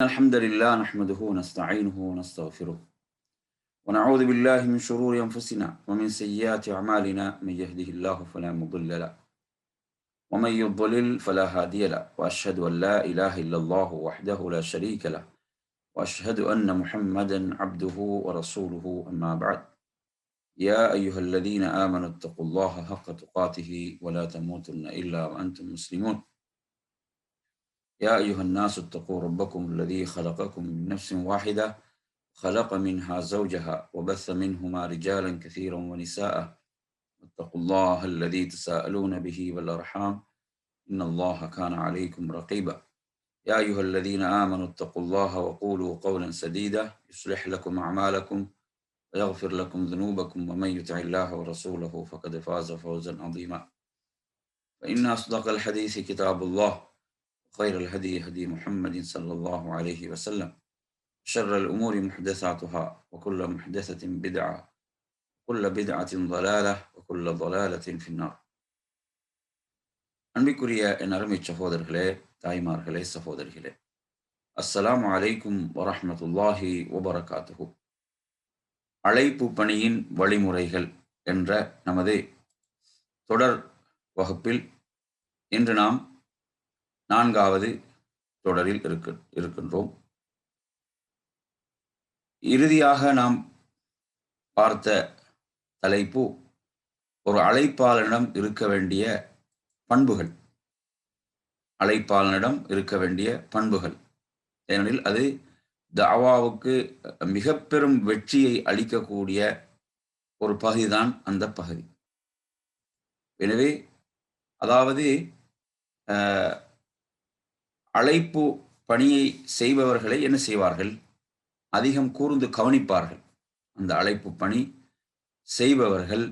الحمد لله نحمده ونستعينه ونستغفره ونعوذ بالله من شرور أنفسنا ومن سيئات أعمالنا من يهده الله فلا مضل له ومن يضلل فلا هادي له وأشهد أن لا إله إلا الله وحده لا شريك له وأشهد أن محمدا عبده ورسوله أما بعد يا أيها الذين آمنوا اتقوا الله حق تقاته ولا تموتن إلا وأنتم مسلمون يا أيها الناس اتقوا ربكم الذي خلقكم من نفس واحدة خلق منها زوجها وبث منهما رجالا كثيرا ونساء واتقوا الله الذي تساءلون به والأرحام إن الله كان عليكم رقيبا يا أيها الذين آمنوا اتقوا الله وقولوا قولا سديدا يصلح لكم أعمالكم ويغفر لكم ذنوبكم ومن يطع الله ورسوله فقد فاز فوزا عظيما فإن أصدق الحديث كتاب الله وخير الهدي هدي محمد صلى الله عليه وسلم شر الأمور محدثاتها وكل محدثة بدعة وكل بدعة ضلالة وكل ضلالة في النار. அன்பிற்குரிய என் அருமை சகோதரர்களே, தாய்மார்களே, சகோதரிகளே, அஸ்ஸலாமு அலைக்கும் வரஹ்மத்துல்லாஹி வபரகாத்துஹு. அழைப்பு பணியின் வழிமுறைகள் என்ற நமது தொடர் வகுப்பில் இன்று நாம் 4வது தொடரில் இருக்கின்றோம். இறுதியாக நாம் பார்த்த தலைப்பு ஒரு அழைப்பாளனிடம் இருக்க வேண்டிய பண்புகள். அழைப்பாளனிடம் இருக்க வேண்டிய பண்புகள், ஏனெனில் அது தஅவாவுக்கு மிக பெரும் வெற்றியை அளிக்கக்கூடிய ஒரு பகுதிதான் அந்த பகுதி. எனவே அதாவது அழைப்பு பணியை செய்பவர்களை என்ன செய்வார்கள்? அதிகம் கூர்ந்து கவனிப்பார்கள். அந்த அழைப்பு பணி செய்பவர்கள்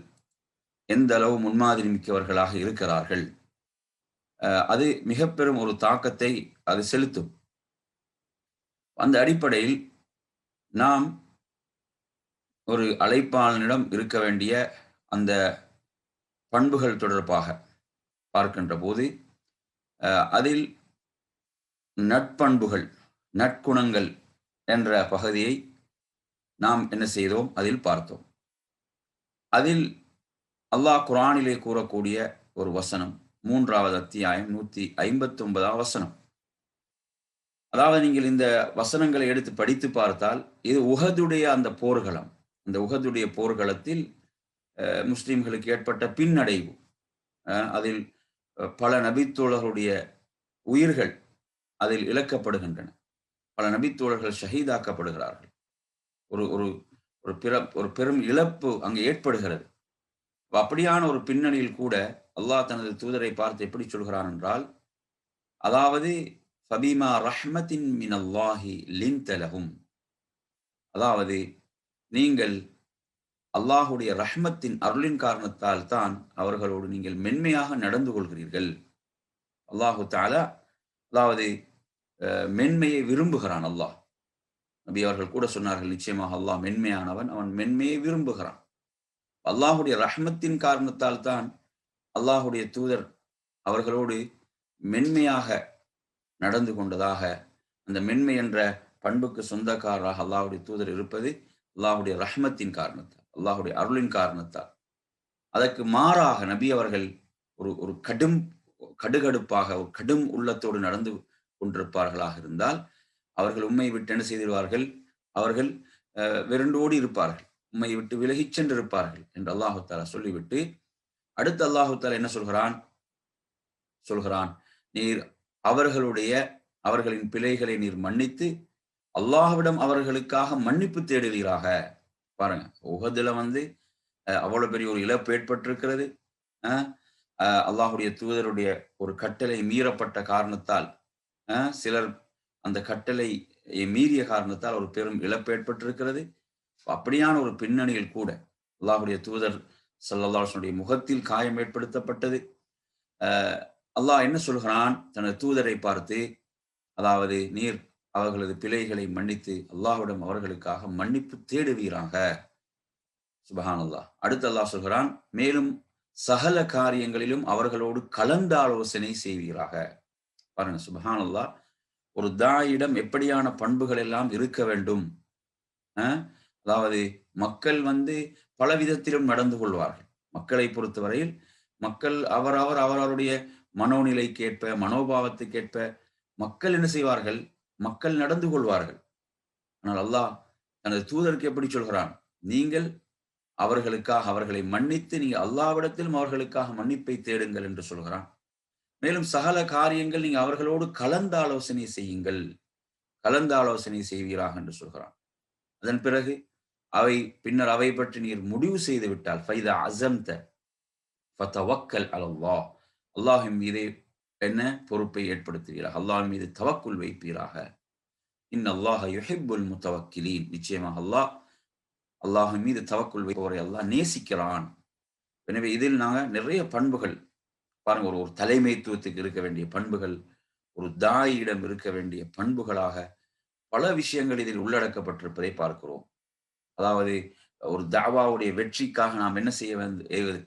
எந்த அளவு முன்மாதிரி மிக்கவர்களாக இருக்கிறார்கள், அது மிக பெரும் ஒரு தாக்கத்தை அது செலுத்தும். அந்த அடிப்படையில் நாம் ஒரு அழைப்பாளனிடம் இருக்க வேண்டிய அந்த பண்புகள் தொடர்பாக பார்க்கின்ற போது அதில் நட்பண்புகள், நற்குணங்கள் என்ற பகுதியை நாம் என்ன செய்தோம்? அதில் பார்த்தோம். அதில் அல்லாஹ் குர்ஆனிலே கூறக்கூடிய ஒரு வசனம், 3வது அத்தியாயம் 159வது வசனம். அதாவது நீங்கள் இந்த வசனங்களை எடுத்து படித்து பார்த்தால் இது உஹதுடைய அந்த போர்க்களம். அந்த உஹதுடைய போர்க்களத்தில் முஸ்லிம்களுக்கு ஏற்பட்ட பின்னடைவு, அதில் பல நபித்தோழர்களுடைய உயிர்கள் அதில் இழக்கப்படுகின்றன. பல நபித்தோழர்கள் ஷஹீதாக்கப்படுகிறார்கள். ஒரு ஒரு ஒரு பெரும் இழப்பு அங்கு ஏற்படுகிறது. அப்படியான ஒரு பின்னணியில் கூட அல்லாஹ் தனது தூதரை பார்த்து எப்படி சொல்கிறான் என்றால், அதாவது ஃபபீமா ரஹ்மத்தின் மினல்லாஹி லின்த லஹும், அதாவது நீங்கள் அல்லாஹுடைய ரஹ்மத்தின் அருளின் காரணத்தால் தான் அவர்களோடு நீங்கள் மென்மையாக நடந்து கொள்கிறீர்கள். அல்லாஹு தஆலா அதாவது மென்மையை விரும்புகிறான். அல்லாஹ் நபி அவர்கள் கூட சொன்னார்கள், நிச்சயமாக அல்லாஹ் மென்மையானவன், அவன் மென்மையை விரும்புகிறான். அல்லாஹுடைய ரஹ்மத்தின் காரணத்தால் தான் அல்லாஹுடைய தூதர் அவர்களோடு மென்மையாக நடந்து கொண்டதாக, அந்த மென்மை என்ற பண்புக்கு சொந்தக்காரராக அல்லாஹுடைய தூதர் இருப்பது அல்லாஹுடைய ரஹ்மத்தின் காரணத்தால், அல்லாஹுடைய அருளின் காரணத்தால். அதற்கு மாறாக நபி அவர்கள் ஒரு கடுகடுப்பாக ஒரு கடும் உள்ளத்தோடு நடந்து கொண்டிருப்பார்களாக இருந்தால் அவர்கள் உம்மையை விட்டு என்ன செய்திருவார்கள்? அவர்கள் வெறுண்டோடி இருப்பார்கள், உம்மையை விட்டு விலகிச் சென்றிருப்பார்கள் என்று அல்லாஹு தஆலா சொல்லிவிட்டு அடுத்து அல்லாஹு தஆலா என்ன சொல்கிறான்? நீர் அவர்களின் பிழைகளை நீர் மன்னித்து அல்லாஹ்விடம் அவர்களுக்காக மன்னிப்பு தேடுவீராக. பாருங்க, உஹதுல அவ்வளவு பெரிய ஒரு இழப்பு ஏற்பட்டிருக்கிறது. அல்லாஹுடைய தூதருடைய ஒரு கட்டளை மீறப்பட்ட காரணத்தால், சிலர் அந்த கட்டளை மீறிய காரணத்தால் ஒரு பெரும் இழப்பு ஏற்பட்டிருக்கிறது. அப்படியான ஒரு பின்னணியில் கூட அல்லாஹுடைய தூதர் ஸல்லல்லாஹு அலைஹி வஸல்லம் முகத்தில் காயம் ஏற்படுத்தப்பட்டது. அல்லாஹ் என்ன சொல்கிறான் தனது தூதரை பார்த்து? அதாவது நீர் அவர்களது பிழைகளை மன்னித்து அல்லாஹ்விடம் அவர்களுக்காக மன்னிப்பு தேடுவீராக. சுப்ஹானல்லாஹ். அடுத்து அல்லாஹ் சொல்கிறான், மேலும் சகல காரியங்களிலும் அவர்களோடு கலந்தாலோசனை செய்வீராக. பாருங்க, சுப்ஹானல்லாஹ். ஒரு தாயிடம் எப்படியான பண்புகள் எல்லாம் இருக்க வேண்டும். அதாவது மக்கள் பல விதத்திலும் நடந்து கொள்வார்கள். மக்களை பொறுத்தவரையில் மக்கள் அவரவருடைய மனோநிலைக்கேற்ப, மனோபாவத்துக்கேற்ப மக்கள் என்ன செய்வார்கள்? மக்கள் நடந்து கொள்வார்கள். ஆனால் அல்லாஹ் தனது தூதருக்கு எப்படி சொல்கிறான்? நீங்கள் அவர்களை மன்னித்து நீங்க அல்லாஹ்விடத்திலும் அவர்களுக்காக மன்னிப்பை தேடுங்கள் என்று சொல்கிறான். மேலும் சகல காரியங்கள் நீங்க அவர்களோடு கலந்தாலோசனை செய்யுங்கள். கலந்தாலோசனை செய்வீராக என்று சொல்கிறான். அதன் பிறகு பின்னர் அவை பற்றி நீர் முடிவு செய்து விட்டால் ஃபைதா அஸம்த ஃபதவக்கல் அலல்லாஹ், அல்லாஹ்வின் மீது என்ன பொறுப்பை ஏற்படுத்துவீராக, அல்லாஹ்வின் மீது தவக்குல் வைப்பீராக. இன்னல்லாஹ யுஹிப்புல் முத்தவக்கிலீன், நிச்சயமாக அல்லாஹ்வின் மீது தவக்குல் வைப்பவரை அல்லாஹ் நேசிக்கிறான். எனவே இதில் நாங்க நிறைய பண்புகள் பாருங்க, ஒரு தலைமைத்துவத்துக்கு இருக்க வேண்டிய பண்புகள், ஒரு தாயிடம் இருக்க வேண்டிய பண்புகளாக பல விஷயங்கள் இதில் உள்ளடக்கப்பட்டிருப்பதை பார்க்கிறோம். அதாவது ஒரு தாவாவுடைய வெற்றிக்காக நாம் என்ன செய்ய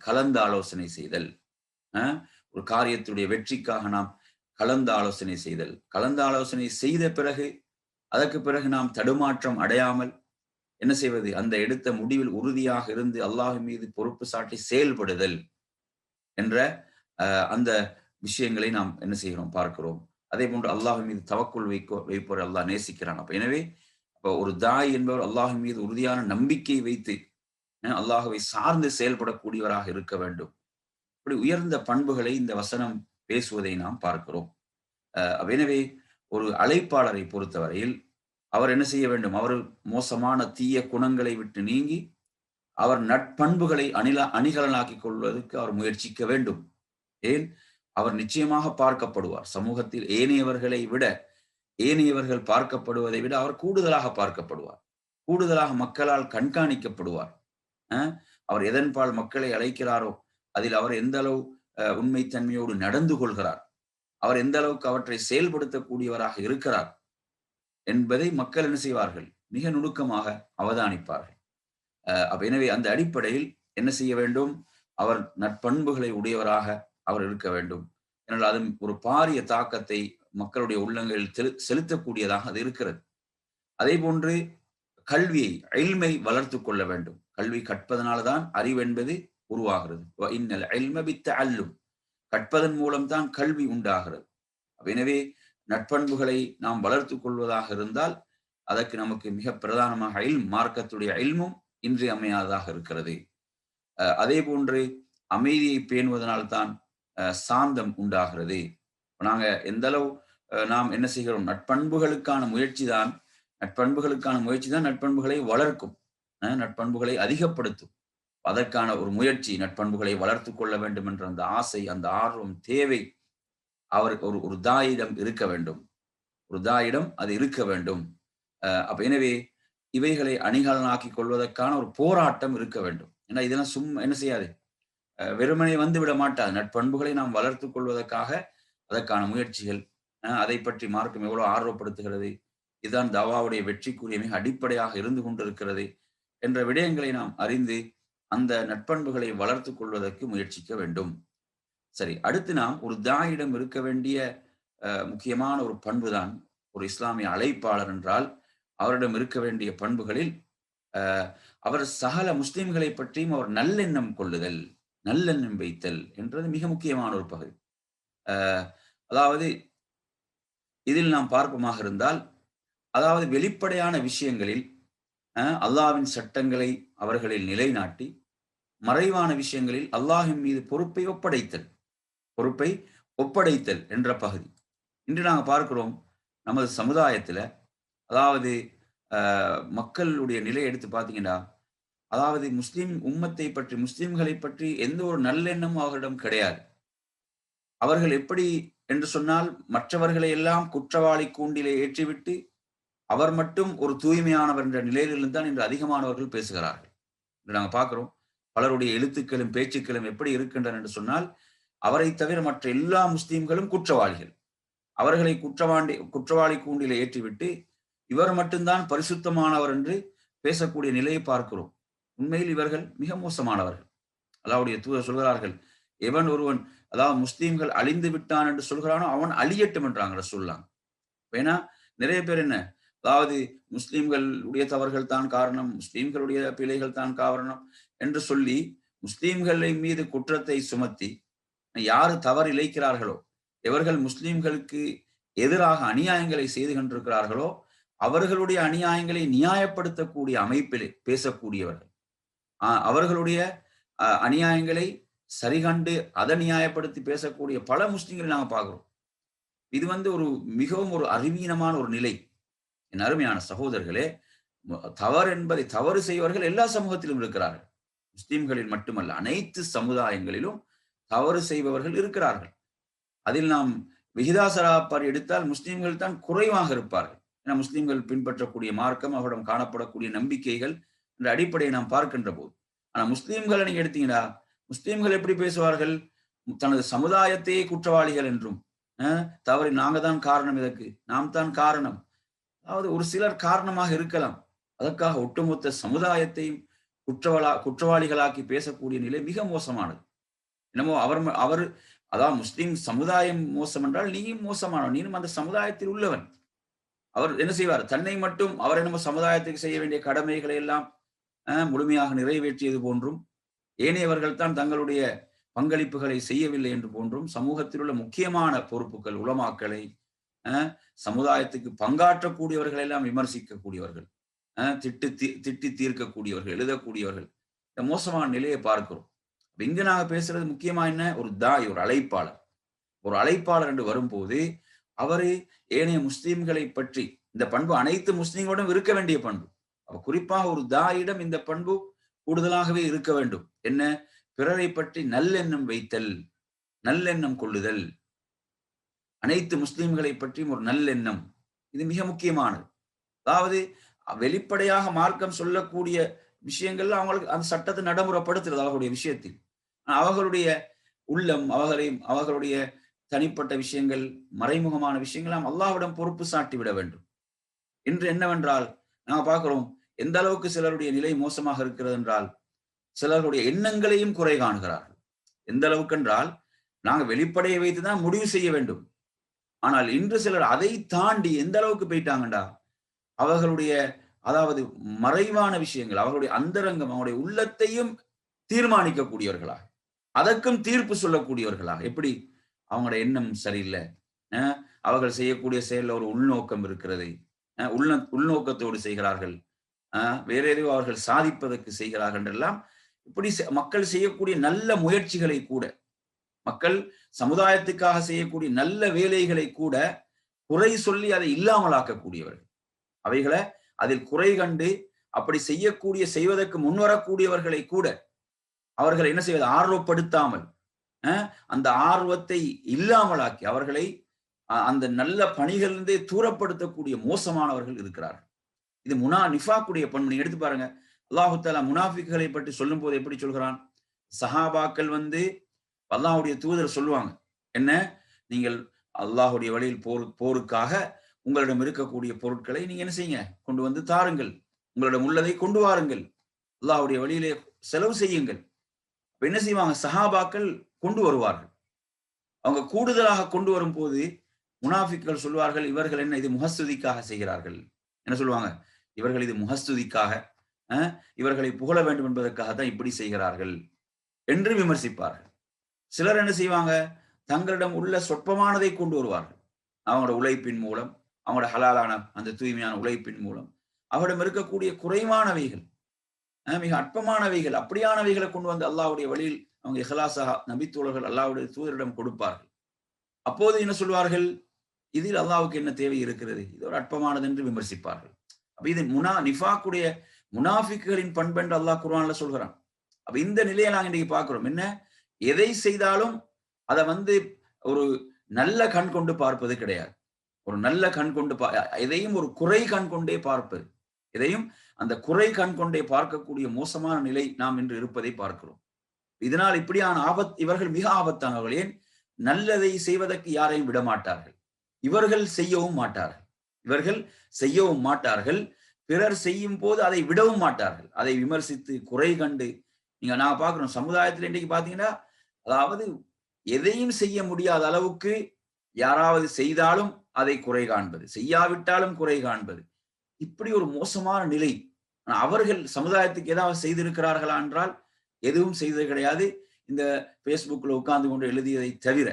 கலந்து ஆலோசனை செய்தல். ஒரு காரியத்துடைய வெற்றிக்காக நாம் கலந்து ஆலோசனை செய்தல். கலந்து ஆலோசனை செய்த பிறகு அதற்கு பிறகு நாம் தடுமாற்றம் அடையாமல் என்ன செய்வது? அந்த எடுத்த முடிவில் உறுதியாக இருந்து அல்லாஹ் மீது பொறுப்பு சாட்டி செயல்படுதல் என்ற அந்த விஷயங்களை நாம் என்ன செய்கிறோம்? பார்க்கிறோம். அதே போன்று அல்லாஹ் மீது தவக்குல் வைப்போர் அல்லாஹ் நேசிக்கிறான். எனவே ஒரு தாய் என்பவர் அல்லாஹ் மீது உறுதியான நம்பிக்கை வைத்து அல்லாஹுவை சார்ந்து செயல்படக்கூடியவராக இருக்க வேண்டும். இப்படி உயர்ந்த பண்புகளை இந்த வசனம் பேசுவதை நாம் பார்க்கிறோம். எனவே ஒரு அழைப்பாளரை பொறுத்தவரையில் அவர் என்ன செய்ய வேண்டும்? அவர் மோசமான தீய குணங்களை விட்டு நீங்கி அவர் நட்பண்புகளை அணிகலனாக்கிக் கொள்வதற்கு அவர் முயற்சிக்க வேண்டும். ஏன்? அவர் நிச்சயமாக பார்க்கப்படுவார். சமூகத்தில் ஏனையவர்கள் பார்க்கப்படுவதை விட அவர் கூடுதலாக பார்க்கப்படுவார். கூடுதலாக மக்களால் கண்காணிக்கப்படுவார். அவர் எதன்பால் மக்களை அழைக்கிறாரோ அதில் அவர் எந்த அளவு உண்மைத்தன்மையோடு நடந்து கொள்கிறார், அவர் எந்த அளவுக்கு அவற்றை செயல்படுத்தக்கூடியவராக இருக்கிறார் என்பதை மக்கள் என்ன செய்வார்கள்? மிக நுணுக்கமாக அவதானிப்பார்கள். எனவே அந்த அடிப்படையில் என்ன செய்ய வேண்டும்? அவர் நற்பண்புகளை உடையவராக அவர் இருக்க வேண்டும். ஏனால் அது ஒரு பாரிய தாக்கத்தை மக்களுடைய உள்ளங்களில் செலுத்தக்கூடியதாக அது இருக்கிறது. அதே போன்று கல்வியை, இல்மை வளர்த்துக் கொள்ள வேண்டும். கல்வி கற்பதனால்தான் அறிவு என்பது உருவாகிறது. இன்னல் இல்ம பித்தஅல்லும், கற்பதன் மூலம்தான் கல்வி உண்டாகிறது. எனவே நட்பண்புகளை நாம் வளர்த்துக் கொள்வதாக இருந்தால் அதற்கு நமக்கு மிக பிரதானமாக மார்க்கத்துடைய இல்மும் இன்றியமையாததாக இருக்கிறது. அதே போன்று அமைதியை பேணுவதனால்தான் சாந்தம் உண்டாகிறது. நாங்க எந்த அளவு நாம் என்ன செய்கிறோம்? நட்பண்புகளுக்கான முயற்சி தான் நட்பண்புகளை வளர்க்கும், நட்பண்புகளை அதிகப்படுத்தும். அதற்கான ஒரு முயற்சி, நட்பண்புகளை வளர்த்துக் கொள்ள வேண்டும் என்ற அந்த ஆசை, அந்த ஆர்வம், தேவை அவருக்கு ஒரு தாயிடம் இருக்க வேண்டும். ஒரு தாயிடம் அது இருக்க வேண்டும். எனவே இவைகளை அணிகலனாக்கிக் கொள்வதற்கான ஒரு போராட்டம் இருக்க வேண்டும். ஏன்னா இதெல்லாம் சும்மா என்ன செய்யாது, வெறுமனே வந்து விட மாட்டாது. நட்பண்புகளை நாம் வளர்த்துக் கொள்வதற்காக அதற்கான முயற்சிகள், அதை பற்றி மார்க்கம் எவ்வளவு ஆர்வப்படுத்துகிறது, இதுதான் தவாவுடைய வெற்றிக்குரிய மிக அடிப்படையாக இருந்து கொண்டிருக்கிறது என்ற விடயங்களை நாம் அறிந்து அந்த நட்பண்புகளை வளர்த்துக் கொள்வதற்கு முயற்சிக்க வேண்டும். சரி, அடுத்து நாம் ஒரு தாயிடம் இருக்க வேண்டிய முக்கியமான ஒரு பண்புதான் ஒரு இஸ்லாமிய அழைப்பாளர் என்றால் அவரிடம் இருக்க வேண்டிய பண்புகளில் அவர் சகல முஸ்லிம்களை பற்றியும் அவர் நல்லெண்ணம் கொள்ளுதல், நல்லெண்ணம் வைத்தல் என்றது மிக முக்கியமான ஒரு பகுதி. அதாவது இதில் நாம் பார்ப்போமாக இருந்தால், அதாவது வெளிப்படையான விஷயங்களில் அல்லாஹ்வின் சட்டங்களை அவர்களில் நிலைநாட்டி, மறைவான விஷயங்களில் அல்லாஹ்வின் மீது பொறுப்பை ஒப்படைத்தல் என்ற பகுதி. இன்று நாங்கள் பார்க்கிறோம் நமது சமுதாயத்தில், அதாவது மக்களுடைய நிலை எடுத்து பார்த்தீங்கன்னா, அதாவது முஸ்லிம் உம்மத்தை பற்றி, முஸ்லிம்களை பற்றி எந்த ஒரு நல்லெண்ணமும் அவர்களிடம் கிடையாது. அவர்கள் எப்படி என்று சொன்னால், மற்றவர்களை எல்லாம் குற்றவாளி கூண்டிலே ஏற்றிவிட்டு அவர் மட்டும் ஒரு தூய்மையானவர் என்ற நிலையிலிருந்து தான் இன்று அதிகமானவர்கள் பேசுகிறார்கள். இன்று நாங்கள் பார்க்கிறோம் பலருடைய எழுத்துக்களும் பேச்சுக்களும் எப்படி இருக்கின்றன என்று சொன்னால், அவரை தவிர மற்ற எல்லா முஸ்லிம்களும் குற்றவாளிகள். அவர்களை குற்றவாளி கூண்டிலே ஏற்றிவிட்டு இவர் மட்டும்தான் பரிசுத்தமானவர் என்று பேசக்கூடிய நிலையை பார்க்கிறோம். உண்மையில் இவர்கள் மிக மோசமானவர்கள். அல்லாஹ்வுடைய தூதர் சொல்கிறார்கள், எவன் ஒருவன் அதாவது முஸ்லிம்கள் அழிந்து விட்டான் என்று சொல்கிறானோ அவன் அழியட்டும் என்றாங்க ரசூலுல்லாஹ். ஏன்னா நிறைய பேர் என்ன, அதாவது முஸ்லிம்களுடைய தவறுகள் தான் காரணம், முஸ்லிம்களுடைய பிழைகள் தான் காரணம் என்று சொல்லி முஸ்லிம்களை மீது குற்றத்தை சுமத்தி யாரு தவறு இழைக்கிறார்களோ, எவர்கள் முஸ்லிம்களுக்கு எதிராக அநியாயங்களை செய்து கொண்டிருக்கிறார்களோ அவர்களுடைய அநியாயங்களை நியாயப்படுத்தக்கூடிய அமைப்பிலே பேசக்கூடியவர்கள், அவர்களுடைய அநியாயங்களை சரிகண்டு அதை நியாயப்படுத்தி பேசக்கூடிய பல முஸ்லிம்களை நாங்க பார்க்கிறோம். இது ஒரு மிகவும் ஒரு அறிவீனமான ஒரு நிலை. என் அருமையான சகோதரர்களே, தவறு என்பதை தவறு செய்வர்கள் எல்லா சமூகத்திலும் இருக்கிறார்கள். முஸ்லிம்களில் மட்டுமல்ல, அனைத்து சமுதாயங்களிலும் தவறு செய்பவர்கள் இருக்கிறார்கள். அதில் நாம் விகிதாசராப்பார் எடுத்தால் முஸ்லிம்கள் தான் குறைவாக இருப்பார்கள். ஏன்னா முஸ்லிம்கள் பின்பற்றக்கூடிய மார்க்கம், அவரிடம் காணப்படக்கூடிய நம்பிக்கைகள் என்ற அடிப்படையை நாம் பார்க்கின்ற போது, ஆனா முஸ்லிம்களை நீங்க எடுத்தீங்கன்னா முஸ்லிம்கள் எப்படி பேசுவார்கள்? தனது சமுதாயத்தையே குற்றவாளிகள் என்றும், தவறு நாங்க தான் காரணம், இதற்கு நாம் தான் காரணம். அதாவது ஒரு சிலர் காரணமாக இருக்கலாம், அதற்காக ஒட்டுமொத்த சமுதாயத்தையும் குற்றவாளிகளாக்கி பேசக்கூடிய நிலை மிக மோசமானது. என்னமோ அவர் அதாவது முஸ்லிம் சமுதாயம் மோசம் என்றால் நீயும் மோசமானவன், நீனும் அந்த சமுதாயத்தில் உள்ளவன். அவர் என்ன செய்வார்? தன்னை மட்டும் அவர் என்னமோ சமுதாயத்துக்கு செய்ய வேண்டிய கடமைகளை எல்லாம் முழுமையாக நிறைவேற்றியது போன்றும், ஏனையவர்கள் தான் தங்களுடைய பங்களிப்புகளை செய்யவில்லை என்று போன்றும், சமூகத்தில் உள்ள முக்கியமான பொறுப்புகள் உலமாக்களை, சமுதாயத்துக்கு பங்காற்றக்கூடியவர்கள் எல்லாம் விமர்சிக்கக்கூடியவர்கள், திட்டி தீர்க்கக்கூடியவர்கள், எழுதக்கூடியவர்கள், இந்த மோசமான நிலையை பார்க்கிறோம். இங்க நாங்க பேசுறது முக்கியமா என்ன? ஒரு தாய், ஒரு அழைப்பாளர். ஒரு அழைப்பாளர் என்று வரும்போது அவரு ஏனைய முஸ்லிம்களை பற்றி, இந்த பண்பு அனைத்து முஸ்லிம்களோடும் இருக்க வேண்டிய பண்பு, குறிப்பாக ஒரு தாயிடம் இந்த பண்பு கூடுதலாகவே இருக்க வேண்டும். என்ன? பிறரை பற்றி நல்லெண்ணம் வைத்தல், நல்லெண்ணம் கொள்ளுதல். அனைத்து முஸ்லிம்களை பற்றியும் ஒரு நல்லெண்ணம், இது மிக முக்கியமானது. அதாவது வெளிப்படையாக மார்க்கம் சொல்லக்கூடிய விஷயங்கள்ல அவங்களுக்கு அந்த சட்டத்தை நடைமுறைப்படுத்துறது அவர்களுடைய விஷயத்தில். அவர்களுடைய உள்ளம், அவர்களுடைய தனிப்பட்ட விஷயங்கள், மறைமுகமான விஷயங்கள் நாம் அல்லாஹ்விடம் பொறுப்பு சாட்டி விட வேண்டும். இன்று என்னவென்றால் நாங்க பார்க்கிறோம் எந்த அளவுக்கு சிலருடைய நிலை மோசமாக இருக்கிறது என்றால், சிலருடைய எண்ணங்களையும் குறை காணுகிறார்கள். எந்த அளவுக்கு என்றால், நாங்க வெளிப்படையை வைத்துதான் முடிவு செய்ய வேண்டும். ஆனால் இன்று சிலர் அதை தாண்டி எந்த அளவுக்கு போயிட்டாங்கண்டா, அவர்களுடைய அதாவது மறைவான விஷயங்கள், அவர்களுடைய அந்தரங்கம், அவருடைய உள்ளத்தையும் தீர்மானிக்கக்கூடியவர்களாக, அதற்கும் தீர்ப்பு சொல்லக்கூடியவர்களாக. எப்படி? அவங்களுடைய எண்ணம் சரியில்லை, அவர்கள் செய்யக்கூடிய செயல்ல ஒரு உள்நோக்கம் இருக்கிறது, உள்நோக்கத்தோடு செய்கிறார்கள், வேற எதையோ அவர்கள் சாதிப்பதற்கு செய்கிறார்கள் என்றெல்லாம் இப்படி மக்கள் செய்யக்கூடிய நல்ல முயற்சிகளை கூட, மக்கள் சமுதாயத்துக்காக செய்யக்கூடிய நல்ல வேலைகளை கூட குறை சொல்லி அதை இல்லாமலாக்கக்கூடியவர்கள், அவைகளை அதில் குறை கண்டு அப்படி செய்வதற்கு முன்வரக்கூடியவர்களை கூட அவர்கள் என்ன செய்வது? ஆர்வப்படுத்தாமல், அந்த ஆர்வத்தை இல்லாமலாக்கி அவர்களை அந்த நல்ல பணிகளிலிருந்தே தூரப்படுத்தக்கூடிய மோசமானவர்கள் இருக்கிறார்கள். இது நிஃபாக்குடைய பண்பு. நீங்க எடுத்து பாருங்க, அல்லாஹு தஆலா முனாஃபிக்குகளை பற்றி சொல்லும் போது எப்படி சொல்கிறான்? சஹாபாக்கள் அல்லாஹ்வுடைய தூதர் சொல்லுவாங்க, என்ன? நீங்கள் அல்லாஹ்வுடைய வழியில் போருக்காக உங்களிடம் இருக்கக்கூடிய பொருட்களை நீங்க என்ன செய்யுங்க? கொண்டு வந்து தாருங்கள், உங்களிடம் உள்ளதை கொண்டு வாருங்கள், அல்லாஹ்வுடைய வழியிலே செலவு செய்யுங்கள். என்ன செய்வாங்க? சஹாபாக்கள் கொண்டு வருவார்கள். அவங்க கூடுதலாக கொண்டு வரும் போது முனாஃபிக்குகள் சொல்வார்கள், இவர்கள் என்ன இது முஹஸ்துதிக்காக செய்கிறார்கள். என்ன சொல்லுவாங்க? இவர்கள் இது முஹஸ்துதிக்காக, இவர்களை புகழ வேண்டும் என்பதற்காக தான் இப்படி செய்கிறார்கள் என்று விமர்சிப்பார்கள். சிலர் என்ன செய்வாங்க? தங்களிடம் உள்ள சொற்பமானதை கொண்டு வருவார்கள். அவங்களோட உழைப்பின் மூலம், அவங்களோட ஹலாலான அந்த தூய்மையான உழைப்பின் மூலம், அவரிடம் இருக்கக்கூடிய குறைவானவைகள், மிக அற்பமானவைகள், அப்படியானவைகளை கொண்டு வந்து அல்லாஹ்வுடைய வழியில் அவங்க இஹ்லாஸாக நபித்தோழர்கள் அல்லாஹ்வுடைய தூதரிடம் கொடுப்பார்கள். அப்போது என்ன சொல்வார்கள்? இதில் அல்லாஹ்வுக்கு என்ன தேவை இருக்கிறது? இது ஒரு அற்பமானது என்று விமர்சிப்பார்கள். அப்ப இது நிஃபாக்குடைய முனாஃபிக்குகளின் பண்பு என்று அல்லாஹ் குர்ஆன்ல சொல்கிறான். அப்ப இந்த நிலையை நாங்க இன்னைக்கு பார்க்கிறோம். என்ன? எதை செய்தாலும் அதை ஒரு நல்ல கண் கொண்டு பார்ப்பது கிடையாது. ஒரு நல்ல கண் கொண்டு எதையும் ஒரு குறை கண் கொண்டே பார்ப்பது, எதையும் அந்த குறை கண் கொண்டே பார்க்கக்கூடிய மோசமான நிலை நாம் இன்று இருப்பதை பார்க்கிறோம். இதனால் இப்படியான இவர்கள் மிக ஆபத்தானவர்கள். ஏன்? நல்லதை செய்வதற்கு யாரையும் விட மாட்டார்கள், இவர்கள் செய்யவும் மாட்டார்கள், பிறர் செய்யும் போது அதை விடவும் மாட்டார்கள், அதை விமர்சித்து குறை கண்டு. நான் பார்க்கிறோம் சமுதாயத்தில் இன்றைக்கு பாத்தீங்கன்னா, அதாவது எதையும் செய்ய முடியாத அளவுக்கு யாராவது செய்தாலும் அதை குறை காண்பது, செய்யாவிட்டாலும் குறை காண்பது, இப்படி ஒரு மோசமான நிலை. அவர்கள் சமுதாயத்துக்கு ஏதாவது செய்திருக்கிறார்களா என்றால் எதுவும் செய்தது கிடையாது. இந்த Facebookல உட்கார்ந்து கொண்டு எழுதியதை தவிர,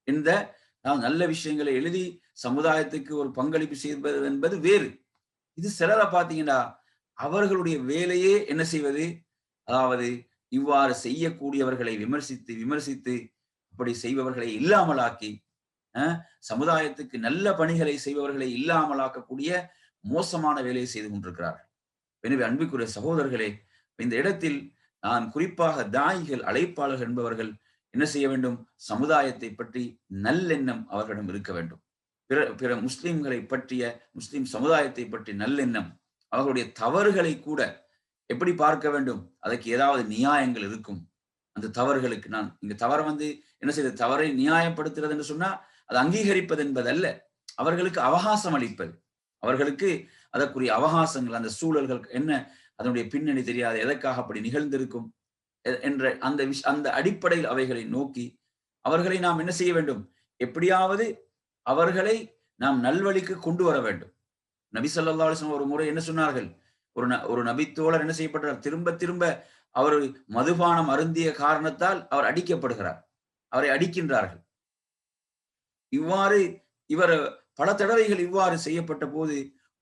இந்த நல்ல விஷயங்களை எழுதி சமுதாயத்துக்கு ஒரு பங்களிப்பு செய்வது என்பது வேறு. இது சிலரை பார்த்தீங்கன்னா, அவர்களுடைய வேலையே என்ன செய்வது, அதாவது இவ்வாறு செய்யக்கூடியவர்களை விமர்சித்து விமர்சித்து அப்படி செய்பவர்களை இல்லாமலாக்கி, சமுதாயத்துக்கு நல்ல பணிகளை செய்பவர்களை இல்லாமலாக்கக்கூடிய மோசமான வேலையை செய்து கொண்டிருக்கிறார்கள். எனவே அன்பிற்குரிய சகோதரர்களே, இந்த இடத்தில் நான் குறிப்பாக தாயிகள், அழைப்பாளர்கள் என்பவர்கள் என்ன செய்ய வேண்டும், சமுதாயத்தை பற்றி நல்லெண்ணம் அவர்களிடம் இருக்க வேண்டும். பிற முஸ்லிம்களை பற்றிய, முஸ்லிம் சமுதாயத்தை பற்றி நல்லெண்ணம், அவர்களுடைய தவறுகளை கூட எப்படி பார்க்க வேண்டும், அதற்கு ஏதாவது நியாயங்கள் இருக்கும். அந்த தவறுகளுக்கு நான் இங்க தவறை என்ன செய்வது, தவறை நியாயப்படுத்துறது என்று சொன்னா அது அங்கீகரிப்பது என்பதல்ல, அவர்களுக்கு அவகாசம் அளிப்பது, அவர்களுக்கு அதற்குரிய அவகாசங்கள், அந்த சூழல்கள் என்ன, அதனுடைய பின்னணி தெரியாது, எதற்காக அப்படி நிகழ்ந்திருக்கும் என்ற அந்த அடிப்படையில் அவைகளை நோக்கி அவர்களை நாம் என்ன செய்ய வேண்டும், எப்படியாவது அவர்களை நாம் நல்வழிக்கு கொண்டு வர வேண்டும். நபி ஸல்லல்லாஹு அலைஹி வஸல்லம் ஒரு முறை என்ன சொன்னார்கள், ஒரு நபித்தோழர் என்ன செய்யப்பட்டார், திரும்ப திரும்ப அவர் மதுபானம் அருந்திய காரணத்தால் அவர் அடிக்கப்படுகிறார், அவரை அடிக்கின்றார்கள். இவ்வாறு இவர் பல தடவைகள் இவ்வாறு செய்யப்பட்ட போது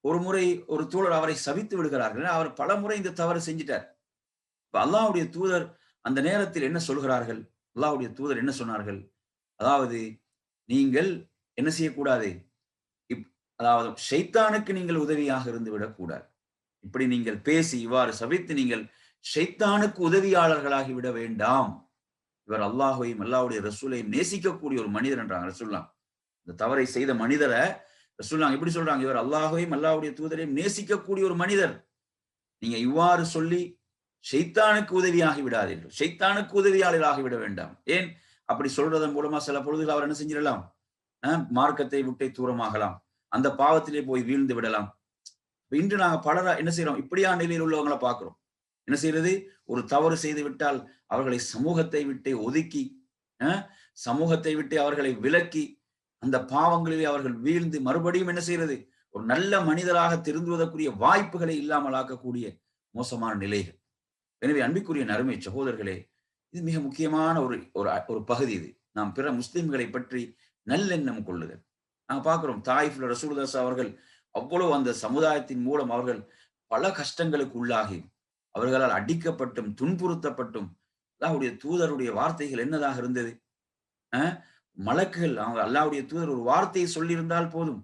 ஒரு முறை ஒரு தோழர் அவரை சபித்து விடுகிறார்கள். அவர் பல முறை இந்த தவறு செஞ்சிட்டார். இப்ப அல்லாஹ்வுடைய தூதர் அந்த நேரத்தில் என்ன சொல்கிறார்கள், அல்லாஹ்வுடைய தூதர் என்ன சொன்னார்கள், அதாவது நீங்கள் என்ன செய்யக்கூடாது, அதாவது ஷைத்தானுக்கு நீங்கள் உதவியாக இருந்து விடக்கூடாது. இப்படி நீங்கள் பேசி இவ்வாறு சபித்து நீங்கள் ஷைத்தானுக்கு உதவியாளர்களாகி விட வேண்டாம். இவர் அல்லாஹ்வையும் அல்லாஹ்வுடைய ரசூலையும் நேசிக்கக்கூடிய ஒரு மனிதர் என்றாங்க ரசூலுல்லாஹ். இந்த தவறை செய்த மனிதரை ரசூலுல்லாஹ் எப்படி சொல்றாங்க, இவர் அல்லாஹ்வையும் அல்லாஹ்வுடைய தூதரையும் நேசிக்கக்கூடிய ஒரு மனிதர். நீங்க இவ்வாறு சொல்லி ஷைத்தானுக்கு உதவியாகி விடாதீர்கள், ஷைத்தானுக்கு உதவியாளர்களாகி விட வேண்டாம். ஏன் அப்படி சொல்றதன் மூலமா சில பொழுதுகள் அவர் என்ன செஞ்சிடலாம், மார்க்கத்தை விட்டு தூரமாகலாம், அந்த பாவத்திலே போய் வீழ்ந்து விடலாம். இன்று நாங்க பலரா என்ன செய்யறோம், இப்படியான நிலையில் உள்ளவங்களை பார்க்கிறோம். என்ன செய்யறது, ஒரு தவறு செய்து விட்டால் அவர்களை சமூகத்தை விட்டு ஒதுக்கி, சமூகத்தை விட்டு அவர்களை விலக்கி, அந்த பாவங்களிலே அவர்கள் வீழ்ந்து மறுபடியும் என்ன செய்யறது, ஒரு நல்ல மனிதராக திருந்துவதற்குரிய வாய்ப்புகளை இல்லாமல் ஆக்கக்கூடிய மோசமான நிலைகள். எனவே அன்பிற்குரிய அருமை சகோதரர்களே, இது மிக முக்கியமான ஒரு பகுதி. இது நாம் பிற முஸ்லிம்களை பற்றி நல்லெண்ணம் கொள்ளுதல். நாங்க பார்க்கிறோம், தாயிஃப்ல ரசூலுல்லாஹ் அவர்கள் அவ்வளவு அந்த சமுதாயத்தின் மூலம் அவர்கள் பல கஷ்டங்களுக்கு உள்ளாகி, அவர்களால் அடிக்கப்பட்டும் துன்புறுத்தப்பட்டும், அல்லாஹ்வுடைய தூதருடைய வார்த்தைகள் என்னதாக இருந்தது, மலக்குகள், அவங்க அல்லாஹ்வுடைய தூதர் ஒரு வார்த்தையை சொல்லியிருந்தால் போதும்,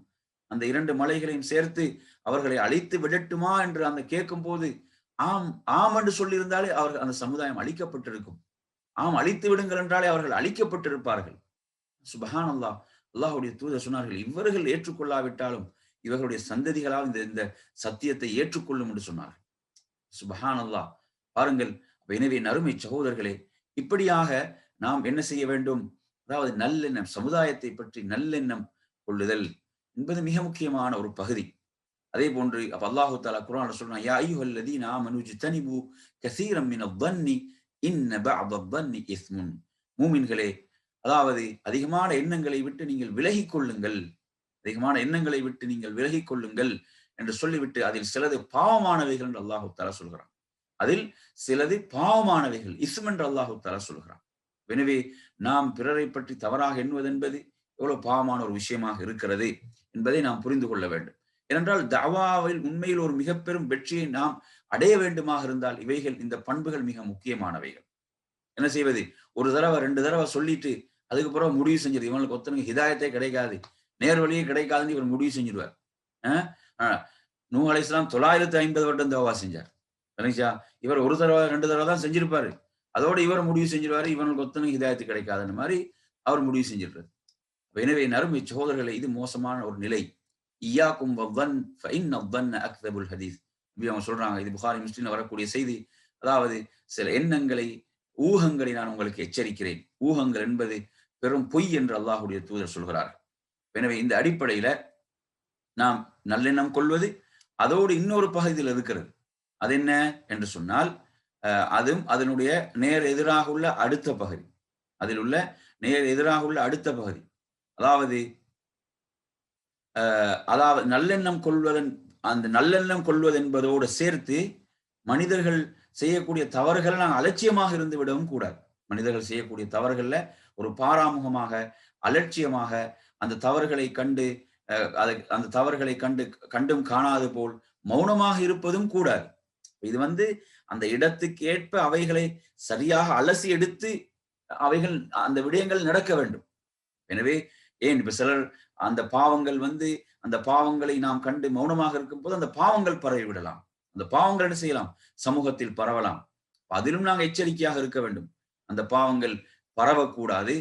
அந்த 2 மலைகளையும் சேர்த்து அவர்களை அழித்து விடட்டுமா என்று அந்த கேட்கும் போது ஆம் ஆம் என்று சொல்லியிருந்தாலே அவர்கள் அந்த சமுதாயம் அழிக்கப்பட்டிருக்கும். ஆம் அழித்து விடுங்கள் என்றாலே அவர்கள் அழிக்கப்பட்டிருப்பார்கள். சுப்ஹானல்லாஹ், அல்லாஹ்வுடைய தூதர் சொன்னார்கள், இவர்கள் ஏற்றுக்கொள்ளாவிட்டாலும் இவர்களுடைய சந்ததிகளால் இந்த சத்தியத்தை ஏற்றுக்கொள்ளும் என்று சொன்னார்கள். சுப்ஹானல்லாஹ், பாருங்கள். எனவே அருமை சகோதரர்களே, இப்படியாக நாம் என்ன செய்ய வேண்டும், அதாவது நல்லெண்ணம், சமுதாயத்தை பற்றி நல்லெண்ணம் கொள்ளுதல் என்பது மிக முக்கியமான ஒரு பகுதி. அதே போன்று அல்லாஹு தஆலா குர்ஆன்ல சொல்றான், யா அய்யுஹல்லதீன ஆமனூ ஜ்தனிபு கஸீரம் மினல்-ظன்னி இன்ன பஅத-ظன்னி இஸ்முன். மூமின்களே, அதாவது அதிகமான எண்ணங்களை விட்டு நீங்கள் விலகிக் கொள்ளுங்கள், அதிகமான எண்ணங்களை விட்டு நீங்கள் விலகிக் கொள்ளுங்கள் என்று சொல்லிவிட்டு அதில் சிலது பாவமானவைகள் என்று அல்லாஹு தஆலா சொல்கிறான். அதில் சிலது பாவமானவைகள், இஸ்ம் என்று அல்லாஹு தஆலா சொல்கிறான். எனவே நாம் பிறரை பற்றி தவறாக எண்ணுவது என்பது எவ்வளவு பாவமான ஒரு விஷயமாக இருக்கிறது என்பதை நாம் புரிந்து கொள்ள வேண்டும். ஏனென்றால் தஅவாவில் உண்மையில் ஒரு மிக பெரும் வெற்றியை நாம் அடைய வேண்டுமாக இருந்தால் இவைகள், இந்த பண்புகள் மிக முக்கியமானவைகள். என்ன செய்வது, ஒரு தடவை 2 தடவை சொல்லிட்டு அதுக்கப்புறம் முடிவு செஞ்சிரு, இவங்களுக்கு ஒருத்தனுக்கு ஹிதாயத்தே கிடைக்காது, நேர்வழியே கிடைக்காதுன்னு இவர் முடிவு செஞ்சிருவார். நூஹ் அலைஹிஸ்ஸலாம் 950 வருடம் தஅவா செஞ்சார். இவர் ஒரு தடவை 2 தடவை தான் செஞ்சிருப்பாரு, அதோட இவர் முடிவு செஞ்சிருவாரு, இவனுக்கு ஒருத்தனுக்கு ஹிதாயத்து கிடைக்காதுன்னு மாதிரி அவர் முடிவு செஞ்சிருப்பார். எனவே அருமை சகோதரர்களே, இது மோசமான ஒரு நிலை. இய்யாக்கும் வظன் ஃபஇன்ன الظن اكذب الحديث. அவங்க சொல்றாங்க, இது புகாரி முஸ்லிம்ல வரக்கூடிய செய்தி. அதாவது சில எண்ணங்களை, ஊகங்களை நான் உங்களுக்கு எச்சரிக்கிறேன், ஊகங்கள் என்பது பெரும் பொய் என்று அல்லாஹ்வுடைய தூதர் சொல்கிறார். எனவே இந்த அடிப்படையில நாம் நல்லெண்ணம் கொள்வது அதோடு இன்னொரு பகுதியில் இருக்கிறது. அது என்ன என்று சொன்னால், அதுவும் அதனுடைய நேர் எதிராக உள்ள அடுத்த பகுதி, அதில் உள்ள நேர் எதிராக உள்ள அடுத்த பகுதி. அதாவது அதாவது நல்லெண்ணம் கொள்வதன் அந்த நல்லெண்ணம் கொள்வது என்பதோடு சேர்த்து மனிதர்கள் செய்யக்கூடிய தவறுகளை நாங்கள் அலட்சியமாக இருந்து விடவும் கூடாது. மனிதர்கள் செய்யக்கூடிய தவறுகள்ல ஒரு பாராமுகமாக அலட்சியமாக அந்த தவறுகளை கண்டு அந்த தவறுகளை கண்டும் காணாது போல் மௌனமாக இருப்பதும் கூடாது. இது அந்த இடத்துக்கு ஏற்ப அவைகளை சரியாக அலசி எடுத்து அவைகள் அந்த விடயங்கள் நடக்க வேண்டும். எனவே ஏன் இப்ப சிலர் அந்த பாவங்கள் அந்த பாவங்களை நாம் கண்டு மௌனமாக இருக்கும் போது அந்த பாவங்கள் பரவி விடலாம். அந்த பாவங்கள் என்ன செய்யலாம்? சமூகத்தில் பரவலாம். அதிலும் நாங்கள் எச்சரிக்கையாக இருக்க வேண்டும். அந்த பாவங்கள் பரவக்கூடாது.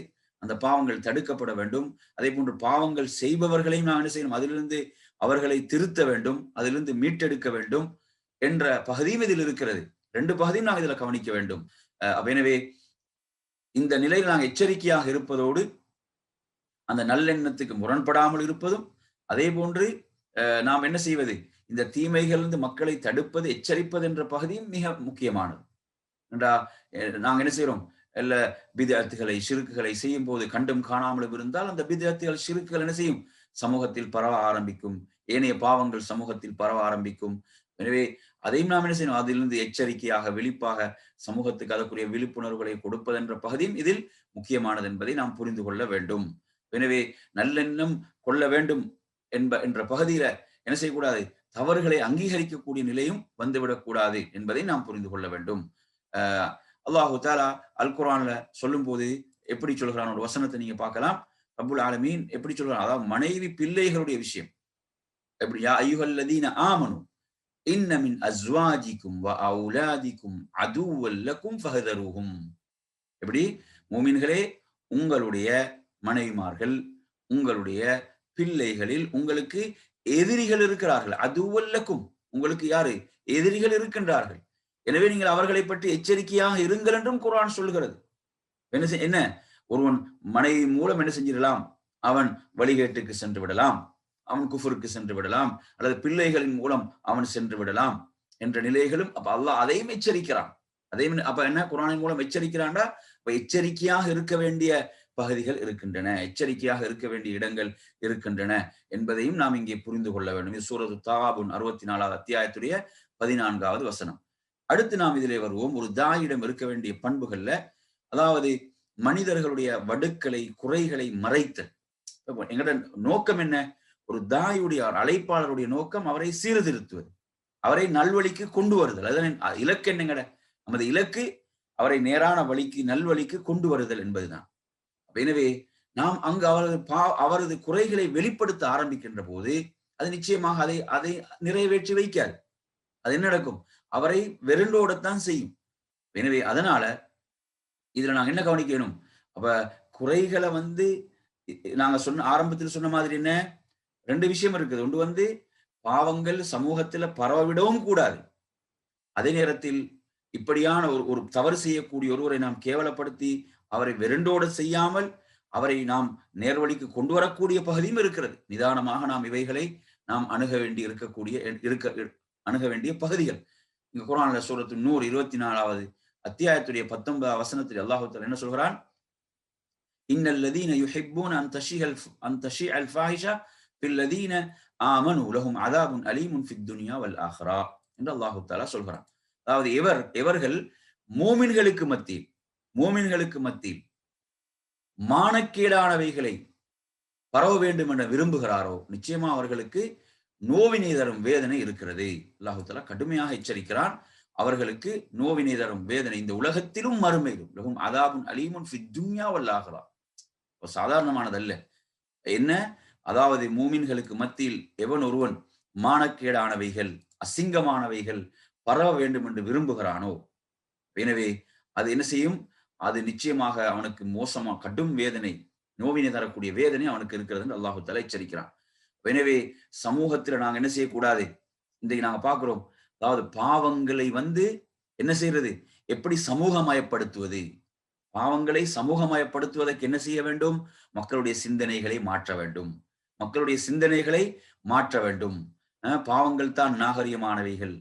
அந்த பாவங்கள் தடுக்கப்பட வேண்டும். அதே போன்று பாவங்கள் செய்பவர்களையும் நாம் என்ன செய்யணும்? அதிலிருந்து அவர்களை திருத்த வேண்டும், அதிலிருந்து மீட்டெடுக்க வேண்டும் என்ற பகுதியும் இதில் இருக்கிறது. 2 பகுதியும் நாம் இதில் கவனிக்க வேண்டும். எனவே இந்த நிலையில் நாங்கள் எச்சரிக்கையாக இருப்பதோடு அந்த நல்லெண்ணத்துக்கு முரண்படாமல் இருப்பதும், அதே போன்று நாம் என்ன செய்வது? இந்த தீமைகளிலிருந்து மக்களை தடுப்பது, எச்சரிப்பது என்ற பகுதியும் மிக முக்கியமானது. நாங்க என்ன செய்யறோம்? இல்ல பிதஅத்துகளை ஷிர்க்குகளை செய்யும் போது கண்டும் காணாமலும் இருந்தால் அந்த பிதஅத்துகள் ஷிர்க்குகள் என்ன செய்யும்? சமூகத்தில் பரவ ஆரம்பிக்கும். ஏனைய பாவங்கள் சமூகத்தில் பரவ ஆரம்பிக்கும். எனவே அதையும் நாம் என்ன செய்யணும்? அதிலிருந்து எச்சரிக்கையாக விழிப்பாக சமூகத்துக்கு அதற்குரிய விழிப்புணர்வுகளை கொடுப்பதென்ற பகுதியும் இதில் முக்கியமானது என்பதை நாம் புரிந்து கொள்ள வேண்டும். எனவே நல்லெண்ணம் கொள்ள வேண்டும் என்ற பகுதியில என்ன செய்யக்கூடாது? தவறுகளை அங்கீகரிக்கக்கூடிய நிலையும் வந்துவிடக் கூடாது என்பதை நாம் புரிந்து கொள்ள வேண்டும். அல்லாஹு தஆலா அல் குர்ஆன்ல சொல்லும் போது எப்படி சொல்கிறான்? ஒரு வசனத்தை நீங்க பார்க்கலாம். ரப்புல் ஆலமீன் எப்படி சொல்றான்? அதாவது மனைவி பிள்ளைகளுடைய விஷயம் எப்படி? யா அய்யுஹல்லதீன ஆமனு இன்ன மின் அஸ்வாஜிக்கும் வ அவுலாதிக்கும் அதுவல் லக்கும் ஃபஹதருஹும். எப்படி? மூமின்களே, உங்களுடைய மனைவிமார்கள், உங்களுடைய பிள்ளைகளில் உங்களுக்கு எதிரிகள் இருக்கிறார்கள். அதுவல் லக்கும், உங்களுக்கு யாரு? எதிரிகள் இருக்கின்றார்கள். எனவே நீங்கள் அவர்களை பற்றி எச்சரிக்கையாக இருங்கள் என்றும் குர்ஆன் சொல்கிறது. என்ன? ஒருவன் மனைவி மூலம் என்ன செஞ்சிடலாம்? அவன் வழிகேட்டுக்கு சென்று விடலாம், அவன் குஃபருக்கு சென்று விடலாம், அல்லது பிள்ளைகளின் மூலம் அவன் சென்று விடலாம் என்ற நிலைகளும் அப்ப அல்லாஹ் அதையும் எச்சரிக்கிறான். அதையும் அப்ப என்ன? குர்ஆனின் மூலம் எச்சரிக்கிறான்டா. அப்ப எச்சரிக்கையாக இருக்க வேண்டிய பகுதிகள் இருக்கின்றன, எச்சரிக்கையாக இருக்க வேண்டிய இடங்கள் இருக்கின்றன என்பதையும் நாம் இங்கே புரிந்து கொள்ள வேண்டும். இது சூரத்து தகாபுன் 64வது அத்தியாயத்துடைய 14வது வசனம். அடுத்து நாம் இதிலே வருவோம். ஒரு தாயிடம் இருக்க வேண்டிய பண்புகள்ல, அதாவது மனிதர்களுடைய வடுக்களை குறைகளை மறைத்தல். எங்கட நோக்கம் என்ன? ஒரு தாயுடைய அழைப்பாளருடைய நோக்கம் அவரை சீர்திருத்துவது, அவரை நல்வழிக்கு கொண்டு வருதல். அதன் இலக்கு என்னங்கட? நமது இலக்கு அவரை நேரான வழிக்கு, நல்வழிக்கு கொண்டு வருதல் என்பதுதான். எனவே நாம் அங்கு அவரது குறைகளை வெளிப்படுத்த ஆரம்பிக்கின்ற போது அது நிச்சயமாக அதை நிறைவேற்றி வைக்காது. அது என்ன நடக்கும்? அவரை வெறுண்டோடத்தான் செய்யும். எனவே அதனால இதுல நாங்க என்ன கவனிக்கணும்? அப்ப குறைகளை நாங்க ஆரம்பத்தில் சொன்ன மாதிரி என்ன 2 விஷயம் இருக்குது. ஒன்று பாவங்கள் சமூகத்துல பரவவிடவும் கூடாது. அதே நேரத்தில் இப்படியான ஒரு தவறு செய்யக்கூடிய ஒருவரை நாம் கேவலப்படுத்தி அவரை வெறுண்டோட செய்யாமல் அவரை நாம் நேர்வழிக்கு கொண்டு வரக்கூடிய பகுதியும் இருக்கிறது. நிதானமாக நாம் இவைகளை நாம் அணுக வேண்டிய பகுதிகள். இங்க குர்ஆன்ல சூரத்து நூர் 24வது அத்தியாயத்துடைய 19வது வசனத்தில் அல்லாஹ் தஆலா என்ன சொல்கிறான்? இன்னல்லதீன யுஹிப்பூன அன் தஷீஅல் ஃபாஹிஷா ஃபில்லதீன ஆமனு லஹும் அஸாபுன் அலீமுன் ஃபித் துன்யா வல் ஆখিরা என்று அல்லாஹ் தஆலா சொல்கிறான். அதாவது எவர்கள் மூமின்களுக்கு மத்தியில் மானக்கேடானவைகளை பரவ வேண்டும் என விரும்புகிறாரோ நிச்சயமா அவர்களுக்கு நோவினை தரும் வேதனை இருக்கிறது. அல்லாஹ் தஆலா கடுமையாக எச்சரிக்கிறான். அவர்களுக்கு நோவினை தரும் வேதனை இந்த உலகத்திலும் மறுமையிலும். லஹும் அஸாபுன் அலீமுன் ஃபித் துன்யா வல் ஆখিরা. சாதாரணமானதல்ல. என்ன? அதாவது மூமின்களுக்கு மத்தியில் எவன் ஒருவன் மானக்கேடானவைகள், அசிங்கமானவைகள் பரவ வேண்டும் என்று விரும்புகிறானோ, எனவே அது என்ன செய்யும்? அது நிச்சயமாக அவனுக்கு மோசமா கடும் வேதனை, நோவினை தரக்கூடிய வேதனை அவனுக்கு இருக்கிறது என்று அல்லாஹ் தஆலா எச்சரிக்கிறான். எனவே சமூகத்துல நாங்க என்ன செய்யக்கூடாது? இன்றைக்கு நாங்க பார்க்கிறோம், அதாவது பாவங்களை என்ன செய்யறது? எப்படி சமூகமயப்படுத்துவது? பாவங்களை சமூகமயப்படுத்துவதற்கு என்ன செய்ய வேண்டும்? மக்களுடைய சிந்தனைகளை மாற்ற வேண்டும். பாவங்கள் தான் நாகரிகமானவைகள்.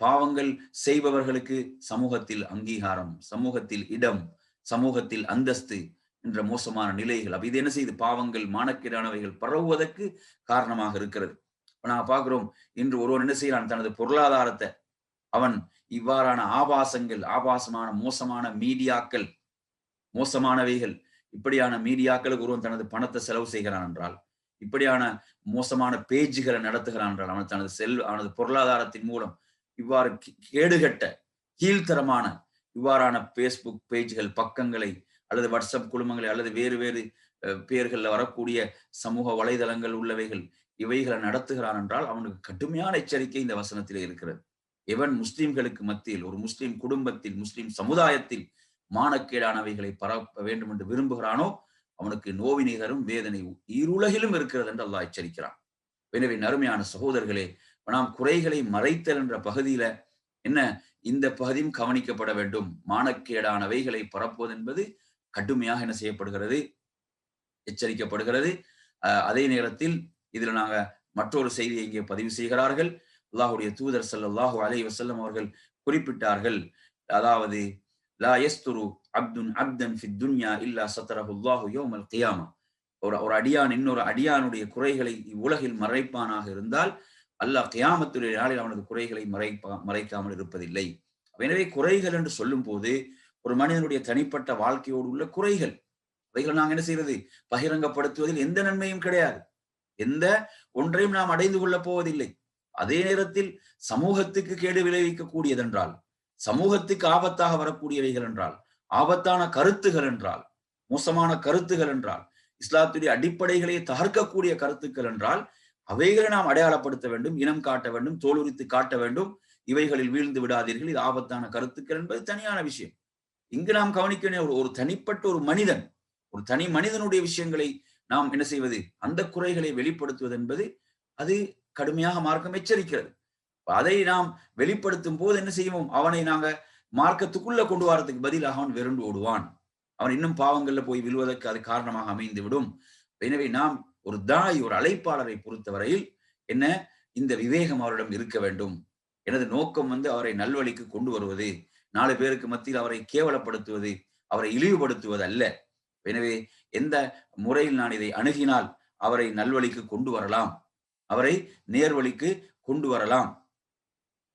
பாவங்கள் செய்பவர்களுக்கு சமூகத்தில் அங்கீகாரம், சமூகத்தில் இடம், சமூகத்தில் அந்தஸ்து என்ற மோசமான நிலைகள். அப்ப இது என்ன செய்யுது? பாவங்கள், மானக்கேடானவைகள் பரவுவதற்கு காரணமாக இருக்கிறது. இப்ப நாங்க பார்க்கிறோம், இன்று ஒருவன் என்ன செய்யறான்? தனது பொருளாதாரத்தை அவன் இவ்வாறான ஆபாசங்கள், ஆபாசமான மோசமான மீடியாக்கள், மோசமானவைகள், இப்படியான மீடியாக்களுக்கு ஒருவன் தனது பணத்தை செலவு செய்கிறான் என்றால், இப்படியான மோசமான பேஜ்களை நடத்துகிறான் என்றால், அவன் அவனது பொருளாதாரத்தின் மூலம் இவ்வாறு கேடுகட்ட கீழ்த்தரமான இவ்வாறான பேஸ்புக் பேஜ்கள், பக்கங்களை அல்லது வாட்ஸ்அப் குழுமங்களை அல்லது வேறு வேறு பெயர்கள்ல வரக்கூடிய சமூக வலைதளங்கள் உள்ளவைகள், இவைகளை நடத்துகிறான் என்றால் அவனுக்கு கடுமையான எச்சரிக்கை இந்த வசனத்திலே இருக்கிறது. எவன் முஸ்லிம்களுக்கு மத்தியில், ஒரு முஸ்லிம் குடும்பத்தில், முஸ்லிம் சமுதாயத்தில் மானக்கேடானவைகளை பரப்ப வேண்டும் என்று விரும்புகிறானோ அவனுக்கு நோவினை தரும் வேதனை ஈருலகிலும் இருக்கிறது என்று அல்லாஹ் எச்சரிக்கிறான். எனவே நறுமையான சகோதரர்களே, நாம் குறைகளை மறைத்தல் என்ற பகுதியில என்ன, இந்த பகுதியும் கவனிக்கப்பட வேண்டும். மானக்கேடானவைகளை பரப்புவது என்பது கடுமையாக என்ன செய்யப்படுகிறது? எச்சரிக்கப்படுகிறது. அதே நேரத்தில் இதுல நாங்க மற்றொரு செய்தியை இங்கே பதிவு செய்கிறார்கள். அல்லாஹுடைய தூதர் ஸல்லல்லாஹு அலைஹி வஸல்லம் அவர்கள் குறிப்பிட்டார்கள். அதாவது லா யஸ்துரு அப்துன் அப்தன் ஃபித் துன்யா இல்லா சத்தரஹு அல்லாஹு யௌமல் கியாமா. ஒரு அடியான் இன்னொரு அடியானுடைய குறைகளை இவ்வுலகில் மறைப்பானாக இருந்தால் அல்லாஹ் கியாமத்துடைய நாளில் அவனது குறைகளை மறைக்காமல் இருப்பதில்லை. எனவே குறைகள் என்று சொல்லும் போது ஒரு மனிதனுடைய தனிப்பட்ட வாழ்க்கையோடு உள்ள குறைகள், அவைகள் நாங்கள் என்ன செய்யறது? பகிரங்கப்படுத்துவதில் எந்த நன்மையும் கிடையாது. எந்த ஒன்றையும் நாம் அடைந்து கொள்ளப் போவதில்லை. அதே நேரத்தில் சமூகத்துக்கு கேடு விளைவிக்கக்கூடியதென்றால், சமூகத்துக்கு ஆபத்தாக வரக்கூடியவைகள் என்றால், ஆபத்தான கருத்துகள் என்றால், மோசமான கருத்துகள் என்றால், இஸ்லாத்துடைய அடிப்படைகளை தகர்க்கக்கூடிய கருத்துக்கள் என்றால், அவைகளை நாம் அடையாளப்படுத்த வேண்டும், இனம் காட்ட வேண்டும், தோலுரித்து காட்ட வேண்டும். இவைகளில் வீழ்ந்து விடாதீர்கள், இது ஆபத்தான கருத்துக்கள் என்பது தனியான விஷயம். இங்கு நாம் கவனிக்க ஒரு தனிப்பட்ட ஒரு மனிதன், ஒரு தனி மனிதனுடைய விஷயங்களை நாம் என்ன செய்வது? அந்த குறைகளை வெளிப்படுத்துவது என்பது அது கடுமையாக மார்க்கம் எச்சரிக்கிறது. அதை நாம் வெளிப்படுத்தும் போது என்ன செய்வோம்? அவனை நாங்க மார்க்கத்துக்குள்ள கொண்டு வரதுக்கு பதிலாக அவன் வெறுண்டு ஓடுவான். அவன் இன்னும் பாவங்கள்ல போய் விழுவதற்கு அது காரணமாக அமைந்து விடும். எனவே நாம் ஒரு தாய், ஒரு அழைப்பாளரை பொறுத்தவரையில் என்ன, இந்த விவேகம் அவரிடம் இருக்க வேண்டும். எனது நோக்கம் அவரை நல்வழிக்கு கொண்டு வருவது, 4 பேருக்கு மத்தியில் அவரை கேவலப்படுத்துவது, அவரை இழிவுபடுத்துவது அல்ல. எனவே எந்த முறையில் நான் இதை அணுகினால் அவரை நல்வழிக்கு கொண்டு வரலாம், அவரை நேர்வழிக்கு கொண்டு வரலாம்.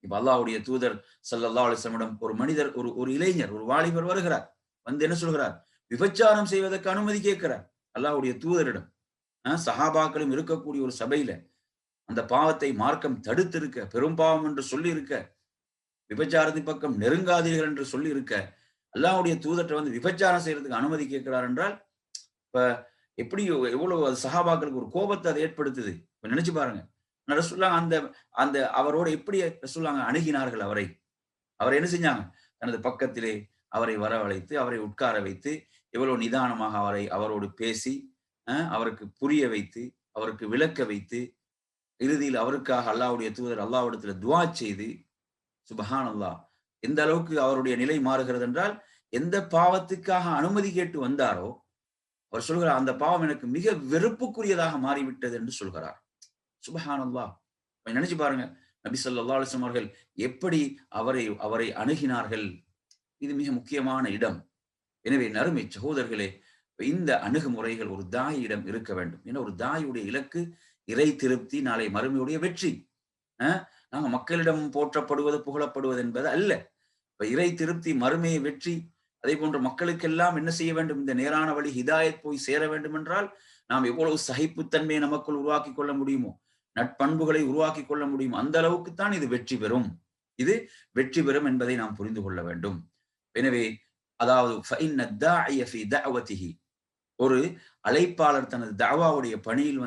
இப்ப அல்லாஹ்வுடைய தூதர் ஸல்லல்லாஹு அலைஹி வஸல்லம் ஒரு மனிதர், ஒரு இளைஞர், ஒரு வாலிபர் வருகிறார். என்ன சொல்கிறார்? விபச்சாரம் செய்வதற்கு அனுமதி கேட்கிறார் அல்லாஹ்வுடைய தூதரிடம். சஹாபாக்களும் இருக்கக்கூடிய ஒரு சபையில அந்த பாவத்தை மார்க்கம் தடுத்திருக்க, பெரும் பாவம் என்று சொல்லி இருக்க, விபச்சாரத்தின் பக்கம் நெருங்காதீர்கள் என்று சொல்லி இருக்க, அல்லாஹ்வுடைய தூதர்கிட்ட விபச்சாரம் செய்யறதுக்கு அனுமதி கேட்கிறார் என்றால், இப்ப எப்படி எவ்வளவு சஹாபாக்களுக்கு ஒரு கோபத்தை அதை ஏற்படுத்துது நினைச்சு பாருங்க. ரசூலுல்லாஹ் அந்த அவரோட எப்படி ரசூலுல்லாஹ் அணுகினார்கள் அவரை என்ன செஞ்சாங்க? தனது பக்கத்திலே அவரை வரவழைத்து, அவரை உட்கார வைத்து, எவ்வளவு நிதானமாக அவரோடு பேசி, அவருக்கு புரிய வைத்து, அவருக்கு விளக்க வைத்து, இறுதியில் அவருக்காக அல்லாஹ்வுடைய தூதர் அல்லாஹ்விடத்துல துஆ செய்து, சுப்ஹானல்லாஹ், எந்த அளவுக்கு அவருடைய நிலை மாறுகிறது என்றால், எந்த பாவத்துக்காக அனுமதி கேட்டு வந்தாரோ அவர் சொல்கிறார், அந்த பாவம் எனக்கு மிக வெறுப்புக்குரியதாக மாறிவிட்டது என்று சொல்கிறார். சுப்ஹானல்லாஹ். நினைச்சு பாருங்க, நபி ஸல்லல்லாஹு அலைஹி வஸல்லம் அவர்கள் எப்படி அவரை அணுகினார்கள். இது மிக முக்கியமான இடம். எனவே நறுமை சகோதரர்களே, இந்த அணுகுமுறைகள் ஒரு தாயிடம் இருக்க வேண்டும். ஏன்னா ஒரு தாயுடைய இலக்கு இறை திருப்தி, நாளை மறுமையுடைய வெற்றி. நாங்க மக்களிடம் போற்றப்படுவது, புகழப்படுவது என்பது அல்ல. இப்ப இறை திருப்தி, மறுமையை வெற்றி, அதே போன்ற மக்களுக்கெல்லாம் என்ன செய்ய வேண்டும்? இந்த நேரான வழி ஹிதாயத் போய் சேர வேண்டும் என்றால் நாம் எவ்வளவு சகிப்புத்தன்மையை நமக்குள் உருவாக்கி கொள்ள முடியுமோ, நட்பண்புகளை உருவாக்கி கொள்ள முடியும், அந்த அளவுக்கு தான் இது வெற்றி பெறும். இது வெற்றி பெறும் என்பதை நாம் புரிந்து கொள்ள வேண்டும். எனவே அதாவது ஒரு அழைப்பாளர் தனது தஅவாவுடைய பணியில்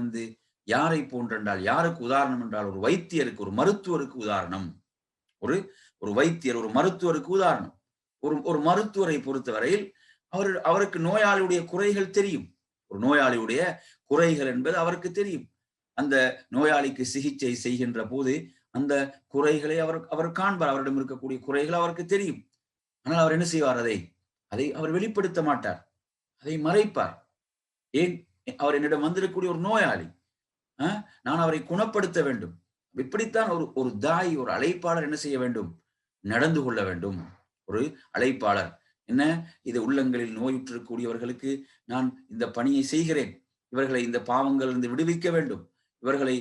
யாரை போன்றென்றால், யாருக்கு உதாரணம் என்றால், ஒரு வைத்தியருக்கு, ஒரு மருத்துவருக்கு உதாரணம். ஒரு வைத்தியர், ஒரு மருத்துவருக்கு உதாரணம். ஒரு மருத்துவரை பொறுத்தவரையில் அவருக்கு நோயாளியுடைய குறைகள் தெரியும். ஒரு நோயாளியுடைய குறைகள் என்பது அவருக்கு தெரியும். அந்த நோயாளிக்கு சிகிச்சை செய்கின்ற போது அந்த குறைகளை அவர் காண்பார். அவரிடம் இருக்கக்கூடிய குறைகள் அவருக்கு தெரியும். ஆனால் அவர் என்ன செய்வார்? அதை அவர் வெளிப்படுத்த மாட்டார், அதை மறைப்பார். ஏன்? அவர் என்னிடம் வந்திருக்கக்கூடிய ஒரு நோயாளி, நான் அவரை குணப்படுத்த வேண்டும். இப்படித்தான் ஒரு தாய், ஒரு அழைப்பாளர் என்ன செய்ய வேண்டும்? நடந்து கொள்ள வேண்டும். ஒரு அழைப்பாளர் என்ன, இது உள்ளங்களில் நோயுற்றிருக்கக்கூடியவர்களுக்கு நான் இந்த பணியை செய்கிறேன். இவர்களை இந்த பாவங்களிலிருந்து விடுவிக்க வேண்டும். இவர்களை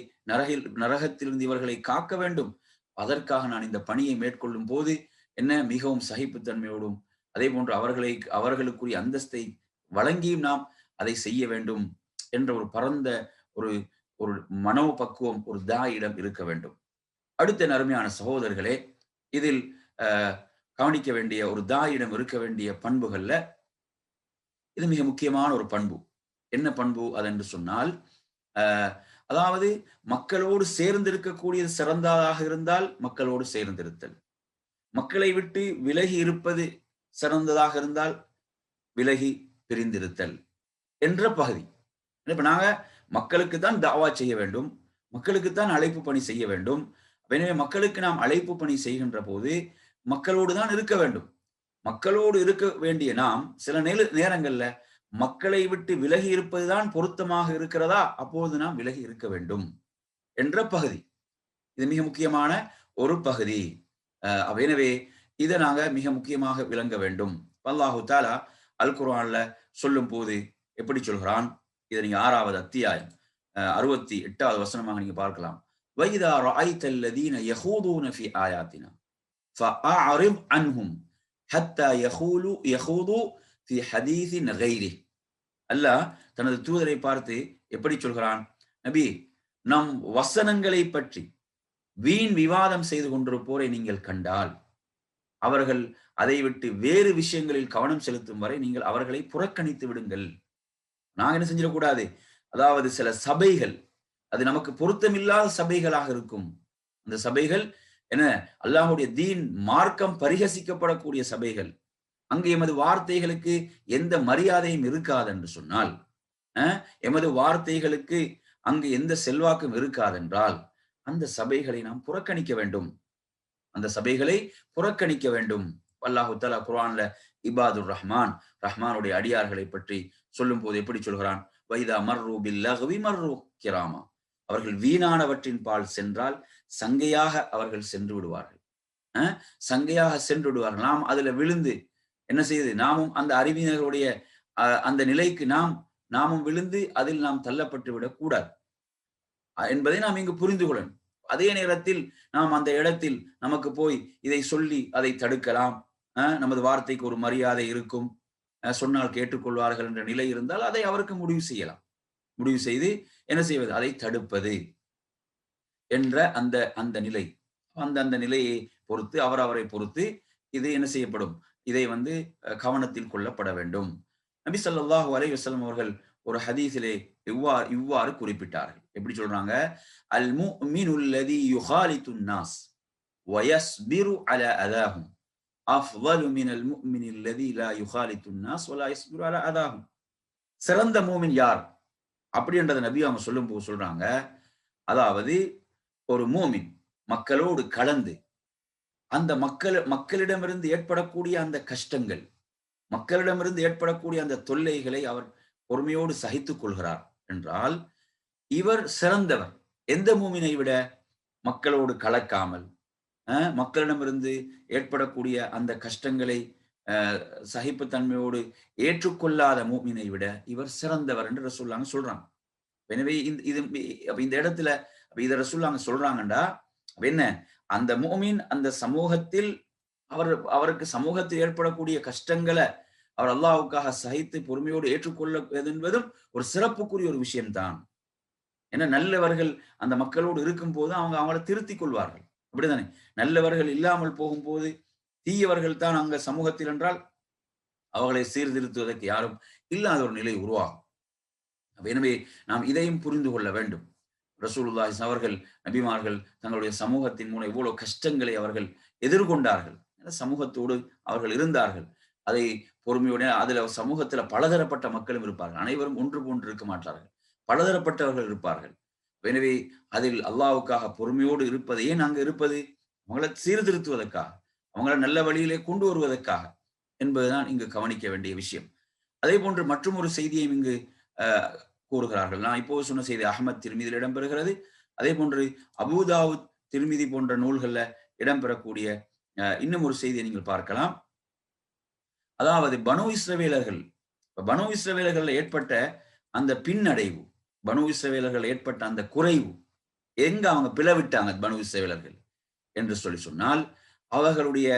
நரகத்திலிருந்து இவர்களை காக்க வேண்டும். அதற்காக நான் இந்த பணியை மேற்கொள்ளும் போது என்ன, மிகவும் சகிப்புத்தன்மையோடும் அதே போன்று அவர்களுக்குரிய அந்தஸ்தை வழங்கியும் நாம் அதை செய்ய வேண்டும் என்ற ஒரு பரந்த ஒரு ஒரு மனோபக்குவம் ஒரு தாயிடம் இருக்க வேண்டும். அடுத்த அருமையான சகோதரர்களே, இதில் கவனிக்க வேண்டிய ஒரு தாயிடம் இருக்க வேண்டிய பண்புகள்ல இது மிக முக்கியமான ஒரு பண்பு. என்ன பண்பு அதென்று சொன்னால், அதாவது மக்களோடு சேர்ந்திருக்கக்கூடியது சிறந்ததாக இருந்தால் மக்களோடு சேர்ந்திருத்தல், மக்களை விட்டு விலகி இருப்பது சிறந்ததாக இருந்தால் விலகி பிரிந்திருத்தல் என்ற பகுதி. இப்ப நாங்க மக்களுக்கு தான் தாவா செய்ய வேண்டும், மக்களுக்கு தான் அழைப்பு பணி செய்ய வேண்டும். எனவே மக்களுக்கு நாம் அழைப்பு பணி செய்கின்ற போது மக்களோடு தான் இருக்க வேண்டும். மக்களோடு இருக்க வேண்டிய நாம் சில நேரங்கள்ல மக்களை விட்டு விலகி இருப்பதுதான் பொருத்தமாக இருக்கிறதா, அப்போது நாம் விலகி இருக்க வேண்டும் என்ற பகுதி. இது மிக முக்கியமான ஒரு பகுதி. எனவே இதை நாங்க மிக முக்கியமாக விளங்க வேண்டும். அல்லாஹு தஆலா அல் குர்ஆன்ல சொல்லும் போது எப்படி சொல்கிறான், இதை நீங்க 6வது அத்தியாயம் 68வது வசனமாக நீங்க பார்க்கலாம். وَإِذَا رَأَيْتَ الَّذِينَ يَخُوضُونَ فِي آيَاتِنَا فَأَعْرِضْ عَنْهُمْ حَتَّى يَخُوضُوا فِي حَدِيثٍ غَيْرِهِ. அல்லாஹ் தனது தூதரை பார்த்து எப்படி சொல்கிறான், நபி, நம் வசனங்களை பற்றி வீண் விவாதம் செய்து கொண்டிருப்போரை நீங்கள் கண்டால் அவர்கள் அதை விட்டு வேறு விஷயங்களில் கவனம் செலுத்தும் வரை நீங்கள் அவர்களை புறக்கணித்து விடுங்கள். நாங்க என்ன செஞ்சிடக்கூடாது, அதாவது சில சபைகள் அது நமக்கு பொருத்தமில்லாத சபைகளாக இருக்கும். அந்த சபைகள் என்ன, அல்லாஹ்வுடைய தீன் மார்க்கம் பரிகசிக்கப்படக்கூடிய சபைகள், அங்கு எமது வார்த்தைகளுக்கு எந்த மரியாதையும் இருக்காது என்று சொன்னால், எமது வார்த்தைகளுக்கு அங்கு எந்த செல்வாக்கும் இருக்காதென்றால் அந்த சபைகளை நாம் புறக்கணிக்க வேண்டும். அந்த சபைகளை புறக்கணிக்க வேண்டும். அல்லாஹு தஆலா குர்ஆன்ல இபாதுர் ரஹ்மான், ரஹ்மானுடைய அடியார்களை பற்றி சொல்லும் போது எப்படி சொல்கிறான், வைதா மர்ரு பில்லஹ்வி மர்ரு கிராமா. அவர்கள் வீணானவற்றின் பால் சென்றால் சங்கையாக அவர்கள் சென்று விடுவார்கள். சங்கையாக சென்று விடுவார்கள். நாம் அதுல விழுந்து என்ன செய்யுது, நாமும் அந்த அறிவினர்களுடைய அந்த நிலைக்கு நாமும் விழுந்து அதில் நாம் தள்ளப்பட்டு விடக்கூடாது என்பதை நாம் இங்கு புரிந்து கொள்ளணும். அதே நேரத்தில் நாம் அந்த இடத்தில் நமக்கு போய் இதை சொல்லி அதை தடுக்கலாம். நமது வார்த்தைக்கு ஒரு மரியாதை இருக்கும், சொன்னால் கேட்டுக்கொள்வார்கள் என்ற நிலை இருந்தால் அதை அவருக்கு முடிவு செய்யலாம். முடிவு செய்து என்ன செய்வது, அதை தடுப்பது என்ற அந்த நிலை, அந்த நிலையை பொறுத்து அவரை பொறுத்து இது என்ன செய்யப்படும், இதை கவனத்தில் கொள்ளப்பட வேண்டும். நபி ஸல்லல்லாஹு அலைஹி வஸல்லம் அவர்கள் ஒரு ஹதீஸிலே இவ்வாறு குறிப்பிட்டார்கள். எப்படி சொல்றாங்க, அல் முஃமினு அல்லதி யுகாலித்துன் நாஸ் வ யஸ்பிரு அலா அதாஹும் அஃதலு மினல் முஃமினி அல்லதி லா யுகாலித்துன் நாஸ் வ லா யஸ்பிரு அலா அதாஹும். சிறந்த மூமின் யார் அப்படின்றத நபி அவங்க சொல்லும்போது சொல்றாங்க, அதாவது ஒரு மூமின் மக்களோடு கலந்து அந்த மக்களிடமிருந்து ஏற்படக்கூடிய அந்த கஷ்டங்கள், மக்களிடமிருந்து ஏற்படக்கூடிய அந்த தொல்லைகளை அவர் பொறுமையோடு சகித்துக் கொள்கிறார் என்றால் இவர் சிறந்தவர். எந்த மூமினை விட? மக்களோடு கலக்காமல் மக்களிடமிருந்து ஏற்படக்கூடிய அந்த கஷ்டங்களை சகிப்புத்தன்மையோடு ஏற்றுக்கொள்ளாத மூமினை விட இவர் சிறந்தவர் என்று ரசூலுல்லாஹ் சொல்றாங்க. எனவே இந்த இடத்துல இத ரசூலுல்லாஹ் சொல்றாங்கடா என்ன, அந்த மூமின் அந்த சமூகத்தில் அவருக்கு சமூகத்தில் ஏற்படக்கூடிய கஷ்டங்களை அவர் அல்லாஹ்வுக்காக சகித்து பொறுமையோடு ஏற்றுக்கொள்வது என்பதும் ஒரு சிறப்புக்குரிய ஒரு விஷயம்தான். ஏன்னா நல்லவர்கள் அந்த மக்களோடு இருக்கும் போது அவங்களை திருத்திக் கொள்வார்கள், அப்படித்தானே? நல்லவர்கள் இல்லாமல் போகும்போது தீயவர்கள் தான் அங்க சமூகத்தில் என்றால் அவர்களை சீர்திருத்துவதற்கு யாரும் இல்லாத ஒரு நிலை உருவாகும். எனவே நாம் இதையும் புரிந்து கொள்ள வேண்டும். ரசூலுல்லாஹி அவர்கள், நபிமார்கள் தங்களுடைய சமூகத்தின் மூலம் எவ்வளவு கஷ்டங்களை அவர்கள் எதிர்கொண்டார்கள். சமூகத்தோடு அவர்கள் இருந்தார்கள். அதை பொறுமையோட அதுல சமூகத்துல பலதரப்பட்ட மக்களும் இருப்பார்கள். அனைவரும் ஒன்று போன்று இருக்க மாட்டார்கள், பலதரப்பட்டவர்கள் இருப்பார்கள். எனவே அதில் அல்லாஹ்வுக்காக பொறுமையோடு இருப்பது, ஏன் அங்க இருப்பது, அவங்களை சீர்திருத்துவதற்காக, அவங்களை நல்ல வழியிலே கொண்டு வருவதற்காக என்பதுதான் இங்கு கவனிக்க வேண்டிய விஷயம். அதே போன்று மற்றும் ஒரு செய்தியையும் இங்கு கூறுகிறார்கள். நான் இப்போது சொன்ன செய்தி அஹ்மத் திர்மிதியில் இடம்பெறுகிறது. அதே போன்று அபூதாவுத் திர்மிதி போன்ற நூல்கள்ல இடம்பெறக்கூடிய இன்னும் ஒரு செய்தியை நீங்கள் பார்க்கலாம். அதாவது பனு இஸ்ரவேலர்கள், பனு இஸ்ரவேலர்கள் ஏற்பட்ட அந்த பின்னடைவு, பனு இஸ்ரவேலர்கள் ஏற்பட்ட அந்த குறைவு எங்க அவங்க பிளவிட்டாங்க பனு இஸ்ரவேலர்கள் என்று சொன்னால், அவர்களுடைய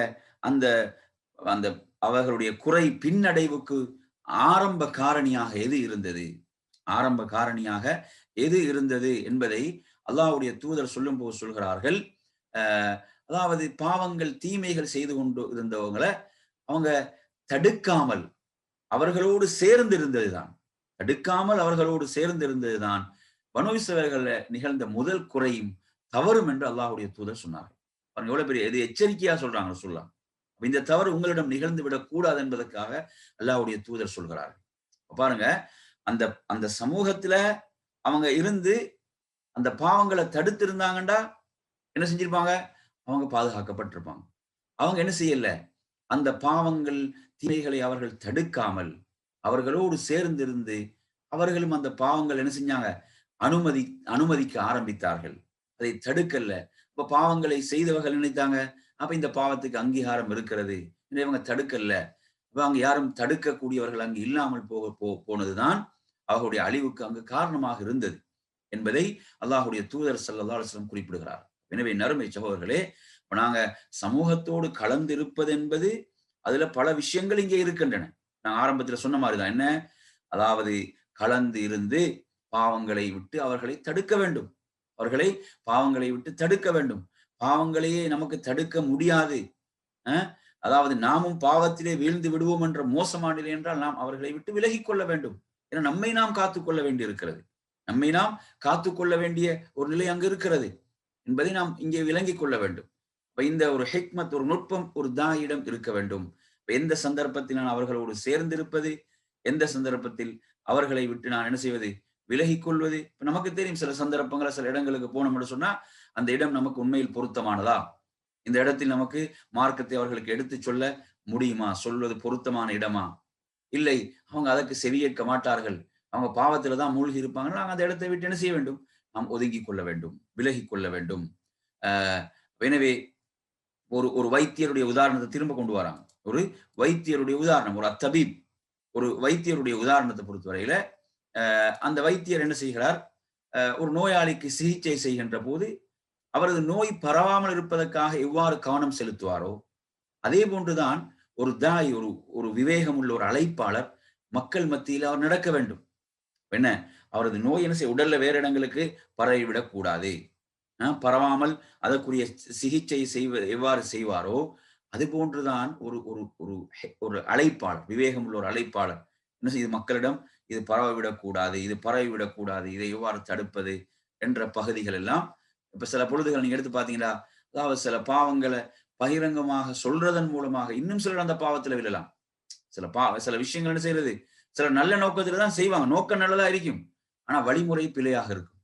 அந்த அந்த அவர்களுடைய குறை பின்னடைவுக்கு ஆரம்ப காரணியாக எது இருந்தது, ஆரம்ப காரணியாக எது இருந்தது என்பதை அல்லாஹ்வுடைய தூதர் சொல்லும்போது சொல்கிறார்கள். அதாவது பாவங்கள் தீமைகள் செய்து கொண்டு இருந்தவங்களை அவங்க தடுக்காமல் அவர்களோடு சேர்ந்து இருந்ததுதான், தடுக்காமல் அவர்களோடு சேர்ந்து இருந்ததுதான் பனு இஸ்ரவேலர்கள நிகழ்ந்த முதல் குறையும் தவறும் என்று அல்லாஹ்வுடைய தூதர் சொன்னார்கள். பாருங்க எவ்வளவு பெரிய இது எச்சரிக்கையா சொல்றாங்க சொல்லலாம். இந்த தவறு உங்களிடம் நிகழ்ந்து விடக் கூடாது என்பதற்காக அல்லாஹ்வுடைய தூதர் சொல்கிறார்கள். பாருங்க அந்த அந்த சமூகத்துல அவங்க இருந்து அந்த பாவங்களை தடுத்து இருந்தாங்கண்டா என்ன செஞ்சிருப்பாங்க, அவங்க பாதுகாக்கப்பட்டிருப்பாங்க. அவங்க என்ன செய்யல, அந்த பாவங்கள் தீமைகளை அவர்கள் தடுக்காமல் அவர்களோடு சேர்ந்திருந்து அவர்களும் அந்த பாவங்கள் என்ன செஞ்சாங்க, அனுமதிக்க ஆரம்பித்தார்கள். அதை தடுக்கல. இப்ப பாவங்களை செய்தவர்கள் நினைத்தாங்க, அப்ப இந்த பாவத்துக்கு அங்கீகாரம் இருக்கிறது, இவங்க தடுக்கல. அப்ப அங்க யாரும் தடுக்கக்கூடியவர்கள் அங்கு இல்லாமல் போனதுதான் அவர்களுடைய அழிவுக்கு அங்கு காரணமாக இருந்தது என்பதை அல்லாஹ்வுடைய தூதர் ஸல்லல்லாஹு அலைஹி வஸல்லம் குறிப்பிடுகிறார். எனவே நறுமை சகோதரர்களே, நாங்க சமூகத்தோடு கலந்து இருப்பது என்பது அதுல பல விஷயங்கள் இங்கே இருக்கின்றன. நான் ஆரம்பத்தில் சொன்ன மாதிரிதான். என்ன, அதாவது கலந்து இருந்து பாவங்களை விட்டு அவர்களை தடுக்க வேண்டும், அவர்களை பாவங்களை விட்டு தடுக்க வேண்டும். பாவங்களையே நமக்கு தடுக்க முடியாது, அதாவது நாமும் பாவத்திலே வீழ்ந்து விடுவோம் என்ற மோசமான நிலை என்றால் நாம் அவர்களை விட்டு விலகிக் கொள்ள வேண்டும். ஏன்னா நம்மை நாம் காத்துக்கொள்ள வேண்டி இருக்கிறது, நம்மை நாம் காத்துக்கொள்ள வேண்டிய ஒரு நிலை அங்கு இருக்கிறது என்பதை நாம் இங்கே விளங்கிக் கொள்ள வேண்டும். இந்த ஒரு ஹிக்மத், ஒரு நுட்பம் ஒரு தாயிடம் இருக்க வேண்டும். எந்த சந்தர்ப்பத்தில் நான் அவர்களோடு சேர்ந்திருப்பது, எந்த சந்தர்ப்பத்தில் அவர்களை விட்டு நான் என்ன செய்வது, விலகிக் கொள்வது. நமக்கு தெரியும் சில சந்தர்ப்பங்களை சில இடங்களுக்கு போனோம்னு சொன்னா அந்த இடம் நமக்கு உண்மையில் பொருத்தமானதா, இந்த இடத்தில் நமக்கு மார்க்கத்தை அவர்களுக்கு எடுத்து சொல்ல முடியுமா, சொல்வது பொருத்தமான இடமா, இல்லை அவங்க அதற்கு செவியேற்க மாட்டார்கள், அவங்க பாவத்துல தான் மூழ்கி இருப்பாங்க, நாங்கள் அந்த இடத்தை விட்டு என்ன செய்ய வேண்டும், நாம் ஒதுங்கிக் கொள்ள வேண்டும், விலகிக் கொள்ள வேண்டும். எனவே ஒரு வைத்தியருடைய உதாரணத்தை திரும்ப கொண்டு வராங்க. ஒரு வைத்தியருடைய உதாரணம், ஒரு அத்தபீப், ஒரு வைத்தியருடைய உதாரணத்தை பொறுத்தவரையில அந்த வைத்தியர் என்ன செய்கிறார், ஒரு நோயாளிக்கு சிகிச்சை செய்கின்ற போது அவரது நோய் பரவாமல் இருப்பதற்காக எவ்வாறு கவனம் செலுத்துவாரோ அதே போன்றுதான் ஒரு தாய், ஒரு விவேகம் உள்ள ஒரு அழைப்பாளர் மக்கள் மத்தியில் அவர் நடக்க வேண்டும். என்ன, அவரது நோய் என்ன செய்ய, உடல்ல வேற இடங்களுக்கு பரவிவிடக் கூடாது, பரவாமல் அதற்குரிய சிகிச்சை எவ்வாறு செய்வாரோ அது போன்றுதான் ஒரு ஒரு ஒரு ஒரு அழைப்பாளர், விவேகம் உள்ள ஒரு அழைப்பாளர் என்ன செய்து மக்களிடம் இது பரவிவிடக்கூடாது, இது பரவிவிடக்கூடாது, இதை எவ்வாறு தடுப்பது என்ற பகுதிகள் எல்லாம். இப்ப சில பொழுதுகள் நீங்க எடுத்து பாத்தீங்கன்னா, அதாவது சில பாவங்களை பகிரங்கமாக சொல்றதன் மூலமாக இன்னும் சிலர் அந்த பாவத்துல விழலாம். சில விஷயங்கள் என்ன செய்யறது, சில நல்ல நோக்கத்துல தான் செய்வாங்க, நோக்கம் நல்லதா இருக்கும், ஆனா வழிமுறை பிழையாக இருக்கும்.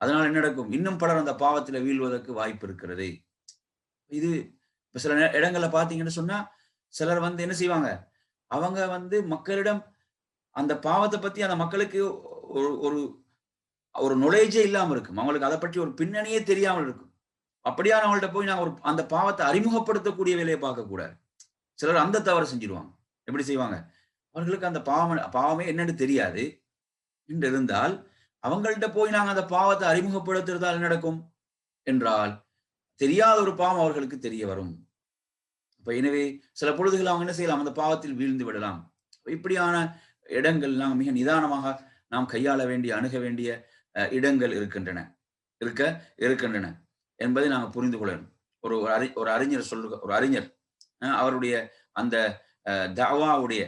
அதனால என்ன நடக்கும், இன்னும் பலர் அந்த பாவத்துல வீழ்வதற்கு வாய்ப்பு இருக்கிறது. இது இப்ப சில இடங்கள்ல பாத்தீங்கன்னு சொன்னா சிலர் என்ன செய்வாங்க, அவங்க மக்களிடம் அந்த பாவத்தை பத்தி அந்த மக்களுக்கு ஒரு ஒரு நொலேஜே இல்லாம இருக்கும், அவங்களுக்கு அதை பற்றி ஒரு பின்னணியே தெரியாமல் இருக்கும். அப்படியான அவங்கள்ட்ட போய் நாங்க அந்த பாவத்தை அறிமுகப்படுத்தக்கூடிய வேலையை பார்க்க கூடாது. சிலர் அந்த தவறு செஞ்சிருவாங்க. எப்படி செய்வாங்க, அவர்களுக்கு அந்த பாவமே என்னன்னு தெரியாது என்று இருந்தால் அவங்கள்ட்ட போய் நாங்க அந்த பாவத்தை அறிமுகப்படுத்துறதால் நடக்கும் என்றால் தெரியாத ஒரு பாவம் அவர்களுக்கு தெரிய வரும். அப்ப எனவே சில பொழுதுகள் அவங்க என்ன செய்யலாம், அந்த பாவத்தில் வீழ்ந்து விடலாம். இப்படியான இடங்கள் நாம் மிக நிதானமாக நாம் கையாள வேண்டிய, அணுக வேண்டிய இடங்கள் இருக்கின்றன என்பதை நாங்கள் புரிந்து கொள்ளணும். ஒரு அறிஞர் ஒரு அறிஞர் அவருடைய அந்த தஅவாவுடைய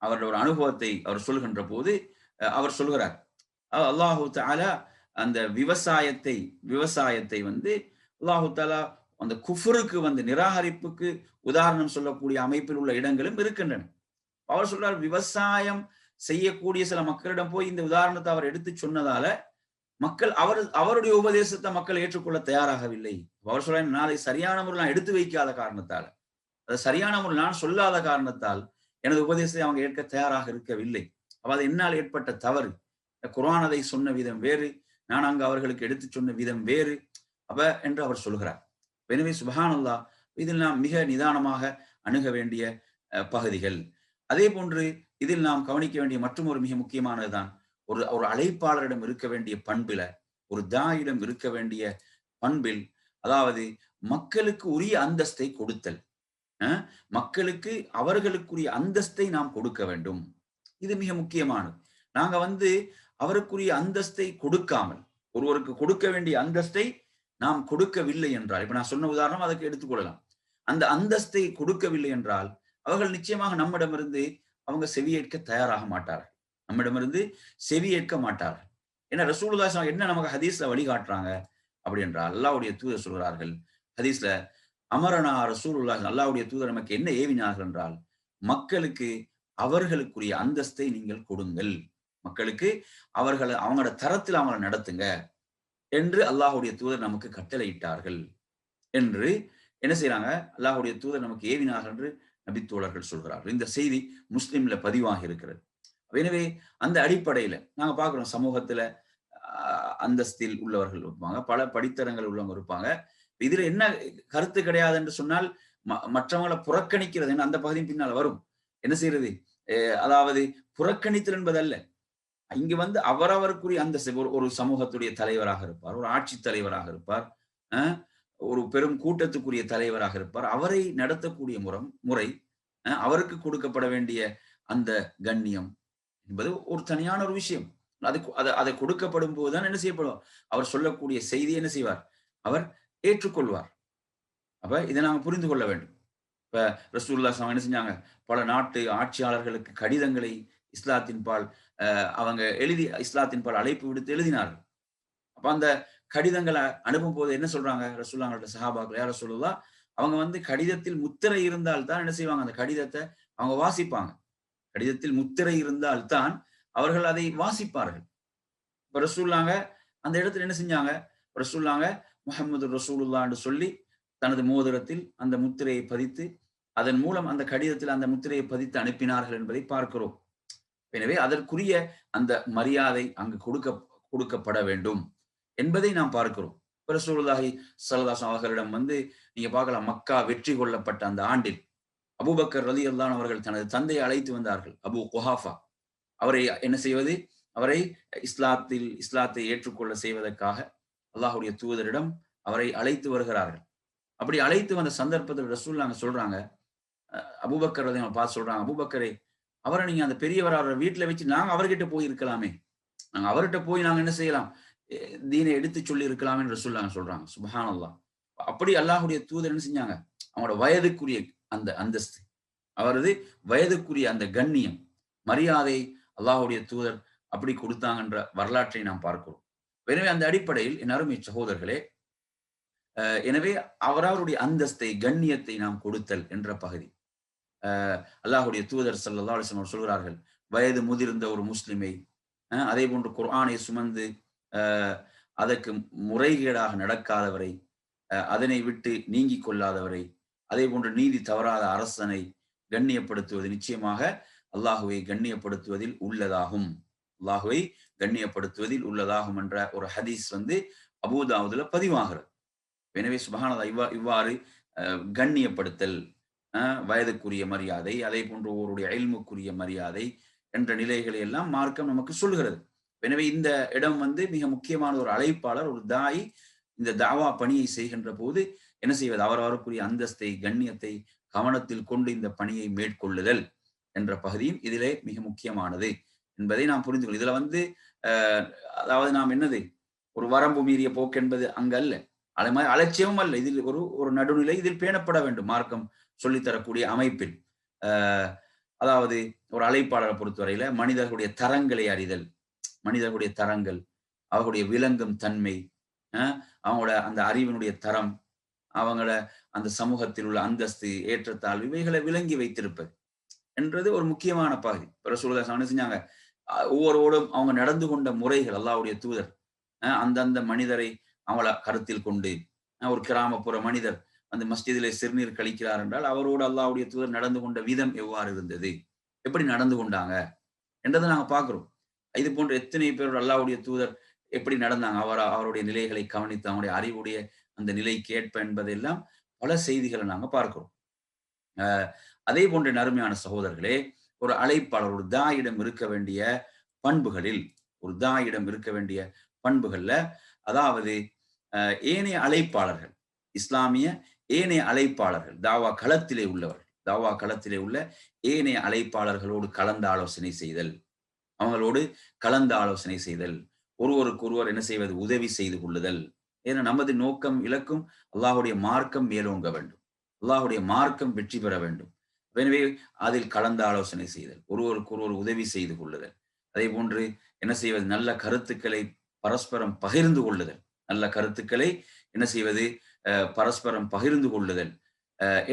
அவருடைய ஒரு அனுபவத்தை அவர் சொல்கின்ற போது அவர் சொல்கிறார், அல்லாஹு தஆலா அந்த விவசாயத்தை அல்லாஹு தஆலா அந்த குஃப்ருக்கு நிராகரிப்புக்கு உதாரணம் சொல்லக்கூடிய அமைப்பில் உள்ள இடங்களும் இருக்கின்றன. அவர் சொல்றார், விவசாயம் செய்யக்கூடிய சில மக்களிடம் போய் இந்த உதாரணத்தை அவர் எடுத்து சொன்னதால மக்கள் அவருடைய உபதேசத்தை மக்கள் ஏற்றுக்கொள்ள தயாராகவில்லை. அவர் சொல்ற, நாளை சரியான முறையில் நான் எடுத்து வைக்காத காரணத்தால், அது சரியான முறையில் நான் சொல்லாத காரணத்தால் எனது உபதேசத்தை அவங்க ஏற்க தயாராக இருக்கவில்லை. அப்ப அது என்னால் ஏற்பட்ட தவறு. குர்ஆன் அதை சொன்ன விதம் வேறு, நான் அங்கு அவர்களுக்கு எடுத்து சொன்ன விதம் வேறு என்று அவர் சொல்கிறார். எனவே சுப்ஹானல்லாஹ், இதில் நாம் மிக நிதானமாக அணுக வேண்டிய பகுதிகள். அதே போன்று இதில் நாம் கவனிக்க வேண்டிய மற்றும் ஒரு மிக முக்கியமானதுதான், ஒரு ஒரு அழைப்பாளரிடம் இருக்க வேண்டிய பண்பில, ஒரு தாயிடம் இருக்க வேண்டிய பண்பில், அதாவது மக்களுக்கு உரிய அந்தஸ்தை கொடுத்தல். மக்களுக்கு அவர்களுக்குரிய அந்தஸ்தை நாம் கொடுக்க வேண்டும். இது மிக முக்கியமானது. நாங்க அவருக்குரிய அந்தஸ்தை கொடுக்காமல், ஒருவருக்கு கொடுக்க வேண்டிய அந்தஸ்தை நாம் கொடுக்கவில்லை என்றால், இப்ப நான் சொன்ன உதாரணம் அதற்கு எடுத்துக்கொள்ளலாம். அந்த அந்தஸ்தை கொடுக்கவில்லை என்றால், அவர்கள் நிச்சயமாக நம்மிடமிருந்து அவங்க செவியேற்க தயாராக மாட்டார்கள். நம்மிடமிருந்து செவியேற்க மாட்டார்கள். ஏன்னா ரசூலுல்லாஹி ஸல்லல்லாஹு என்ன நமக்கு ஹதீஸ்ல வழிகாட்டுறாங்க அப்படி என்றால், அல்லாஹ்வுடைய தூதர் சொல்கிறார்கள் ஹதீஸ்ல, அமரனா ரசூலுல்லாஹி, அல்லாஹ்வுடைய தூதர் நமக்கு என்ன ஏவினார்கள் என்றால், மக்களுக்கு அவர்களுக்குரிய அந்தஸ்தை நீங்கள் கொடுங்கள். மக்களுக்கு அவங்களோட தரத்தில் அவங்களை நடத்துங்க என்று அல்லாஹ்வுடைய தூதர் நமக்கு கட்டளையிட்டார்கள் என்று என்ன செய்யறாங்க, அல்லாஹ்வுடைய தூதர் நமக்கு ஏவினார்கள் என்று நபித்தோழர்கள் சொல்கிறார்கள். இந்த செய்தி முஸ்லிம்ல பதிவாகி இருக்கிறது. எனவே அந்த அடிப்படையில நாங்க பார்க்கிறோம், சமூகத்துல அந்தஸ்தில் உள்ளவர்கள் இருப்பாங்க, பல படித்தரங்கள் உள்ளவங்க இருப்பாங்க. இதுல என்ன கருத்து கிடையாது என்று சொன்னால், மற்றவங்களை புறக்கணிக்கிறது என்ன, அந்த பகுதியும் பின்னால் வரும். என்ன செய்யறது, அதாவது புறக்கணித்தல் என்பதல்ல. இங்க அவரவருக்குரிய அந்த ஒரு சமூகத்துடைய தலைவராக இருப்பார், ஒரு ஆட்சி தலைவராக இருப்பார், ஒரு பெரும் கூட்டத்துக்குரிய தலைவராக இருப்பார். அவரை நடத்தக்கூடிய முறை, அவருக்கு கொடுக்கப்பட வேண்டிய அந்த கண்ணியம் என்பது ஒரு தனியான ஒரு விஷயம். அதை கொடுக்கப்படும் போதுதான் என்ன செய்யப்படும், அவர் சொல்லக்கூடிய செய்தி என்ன செய்வார், அவர் ஏற்றுக்கொள்வார். அப்ப இதை நாம புரிந்து கொள்ள வேண்டும். இப்ப ரசூலுல்லாஹி ஸல்லல்லாஹு என்ன செஞ்சாங்க, பல நாட்டு ஆட்சியாளர்களுக்கு கடிதங்களை இஸ்லாத்தின் பால் அவங்க எழுதி இஸ்லாத்தின் பால் அழைப்பு விடுத்து எழுதினார்கள். அப்ப அந்த கடிதங்களை அனுப்பும் போது என்ன சொல்றாங்க ரசூலுல்லாஹ்வோட சஹாபாக்கள், யார் ரசூலுல்லாஹ், அவங்க கடிதத்தில் முத்திரை இருந்தால் தான் என்ன செய்வாங்க, அந்த கடிதத்தை அவங்க வாசிப்பாங்க. கடிதத்தில் முத்திரை இருந்தால் தான் அவர்கள் அதை வாசிப்பார்கள். இப்ப ரசூலுல்லாஹ் அந்த இடத்துல என்ன செஞ்சாங்க, ரசூலுல்லாஹ் முஹம்மது ரசூலுல்லாஹ் என்று சொல்லி தனது மோதிரத்தில் அந்த முத்திரையை பதித்து, அதன் மூலம் அந்த கடிதத்தில் அந்த முத்திரையை பதித்து அனுப்பினார்கள் என்பதை பார்க்கிறோம். எனவே அதற்குரிய அந்த மரியாதை அங்கு கொடுக்கப்பட வேண்டும் என்பதை நாம் பார்க்கிறோம். ரசூலுல்லாஹி ஸல்லல்லாஹு அலைஹி அவர்களிடம் நீங்க பார்க்கலாம், மக்கா வெற்றி கொள்ளப்பட்ட அந்த ஆண்டில் அபூபக்கர் ரலியல்லாஹு அவர்கள் தனது தந்தையை அழைத்து வந்தார்கள், அபூ குஹாஃபா. அவரை என்ன செய்வது, அவரை இஸ்லாத்தை ஏற்றுக்கொள்ள செய்வதற்காக அல்லாஹ்வுடைய தூதரிடம் அவரை அழைத்து வருகிறார்கள். அப்படி அழைத்து வந்த சந்தர்ப்பத்தில் ரசூலுல்லாஹ் சொல்றாங்க, அபூபக்கர் ரலியல்லாஹு பார்த்து சொல்றாங்க, அபூபக்கரே, அவரை நீங்க அந்த பெரியவர் அவரை வீட்டுல வச்சு நாங்க அவர்கிட்ட போய் இருக்கலாமே, நாங்க அவர்கிட்ட போய் நாங்க என்ன செய்யலாம், தீனை எடுத்து சொல்லி இருக்கலாமே என்று ரசூலுல்லாஹ் சொல்றாங்க. சுப்ஹானல்லாஹ். அப்படி அல்லாஹ்வுடைய தூதர் என்ன செஞ்சாங்க, அவங்களோட வயதுக்குரிய அந்த அந்தஸ்து, அவரது வயதுக்குரிய அந்த கண்ணியம், மரியாதை அல்லாஹ்வுடைய தூதர் அப்படி கொடுத்தாங்கன்ற வரலாற்றை நாம் பார்க்கிறோம். எனவே அந்த அடிப்படையில் என் அருமை சகோதரர்களே, எனவே அவரவருடைய அந்தஸ்தை கண்ணியத்தை நாம் கொடுத்தல் என்ற பகுதி, அல்லாஹ்வுடைய தூதர் ஸல்லல்லாஹு அலைஹி வஸல்லம் சொல்கிறார்கள், வயது முதிர்ந்த ஒரு முஸ்லிமை, அதே போன்று குர்ஆனை சுமந்து அதற்கு முறைகேடாக நடக்காதவரை, அதனை விட்டு நீங்கிக் கொள்ளாதவரை, அதே போன்று நீதி தவறாத அரசனை கண்ணியப்படுத்துவது நிச்சயமாக அல்லாஹுவை கண்ணியப்படுத்துவதில் உள்ளதாகும், அல்லாஹுவை கண்ணியப்படுத்துவதில் உள்ளதாகும் என்ற ஒரு ஹதீஸ் அபூதாவுதுல பதிவாகிறது. எனவே சுப்ஹானல்லாஹ், இவ்வாறு கண்ணியப்படுத்தல், வயதுக்குரிய மரியாதை, அதே போன்று ஒருவருடைய இல்முக்குரிய மரியாதை என்ற நிலைகளை எல்லாம் மார்க்கம் நமக்கு சொல்கிறது. எனவே இந்த இடம் மிக முக்கியமான ஒரு அழைப்பாளர், ஒரு தாய் இந்த தாவா பணியை செய்கின்ற போது என்ன செய்வது, அவரவருக்குரிய அந்தஸ்தை கண்ணியத்தை கவனத்தில் கொண்டு இந்த பணியை மேற்கொள்ளுதல் என்ற பகுதியும் இதிலே மிக முக்கியமானது என்பதை நாம் புரிந்து கொள்ளும். இதுல அதாவது நாம் என்னது, ஒரு வரம்பு மீறிய போக்கு என்பது அங்கு அல்ல, அதே மாதிரி அலட்சியமும் அல்ல. இதில் ஒரு நடுநிலை இதில் பேணப்பட வேண்டும் மார்க்கம் சொல்லித்தரக்கூடிய அமைப்பில். அதாவது ஒரு அழைப்பாளரை பொறுத்தவரையில மனிதர்களுடைய தரங்களை அறிதல், மனிதர்களுடைய தரங்கள், அவர்களுடைய விளங்கும் தன்மை, அவங்களோட அந்த அறிவினுடைய தரம், அவங்களோட அந்த சமூகத்தில் உள்ள அந்தஸ்து, ஏற்றத்தாழ்வு, இவைகளை விளங்கி வைத்திருப்பது என்றது ஒரு முக்கியமான பகுதி. ரசூலுல்லாஹி ஸல்லல்லாஹு அலைஹி செஞ்சாங்க, ஒவ்வொருவரோடும் அவங்க நடந்து கொண்ட முறைகள், அல்லாஹ்வுடைய தூதர் அந்தந்த மனிதரை அவங்கள கருத்தில் கொண்டு, ஒரு கிராமப்புற மனிதர் அந்த மஸ்ஜிதிலே சிறுநீர் கழிக்கிறார் என்றால் அவரோடு அல்லாஹ்வுடைய தூதர் நடந்து கொண்ட விதம் எவ்வாறு இருந்தது, எப்படி நடந்து கொண்டாங்க என்றதை நாங்க பார்க்கிறோம். இது போன்ற எத்தனை பேரோட அல்லாஹ்வுடைய தூதர் எப்படி நடந்தாங்க, அவருடைய நிலைகளை கவனித்து அவங்களுடைய அறிவுடைய அந்த நிலைக்கு ஏற்ப என்பதெல்லாம் பல செய்திகளை நாங்க பார்க்கிறோம். அதே போன்ற நறுமையான சகோதரர்களே, ஒரு அழைப்பாளர், ஒரு தாயிடம் இருக்க வேண்டிய பண்புகளில், ஒரு தாயிடம் இருக்க வேண்டிய பண்புகள்ல, அதாவது ஏனைய அழைப்பாளர்கள், இஸ்லாமிய ஏனைய அழைப்பாளர்கள், தாவா களத்திலே உள்ளவர்கள், தாவா களத்திலே உள்ள ஏனைய அழைப்பாளர்களோடு கலந்து ஆலோசனை செய்தல், அவங்களோடு கலந்து ஆலோசனை செய்தல், ஒருவருக்கு ஒருவர் என்ன செய்வது, உதவி செய்து கொள்ளுதல். ஏன்னா நமது நோக்கம் இலக்கும் அல்லாஹுடைய மார்க்கம் மேலோங்க வேண்டும், அல்லாஹுடைய மார்க்கம் வெற்றி பெற வேண்டும். எனவே அதில் கலந்து ஆலோசனை செய்தல், ஒருவருக்கு ஒருவர் உதவி செய்து கொள்ளுதல், அதே போன்று என்ன செய்வது, நல்ல கருத்துக்களை பரஸ்பரம் பகிர்ந்து கொள்ளுதல், நல்ல கருத்துக்களை என்ன செய்வது, பரஸ்பரம் பகிர்ந்து கொள்ளுதல்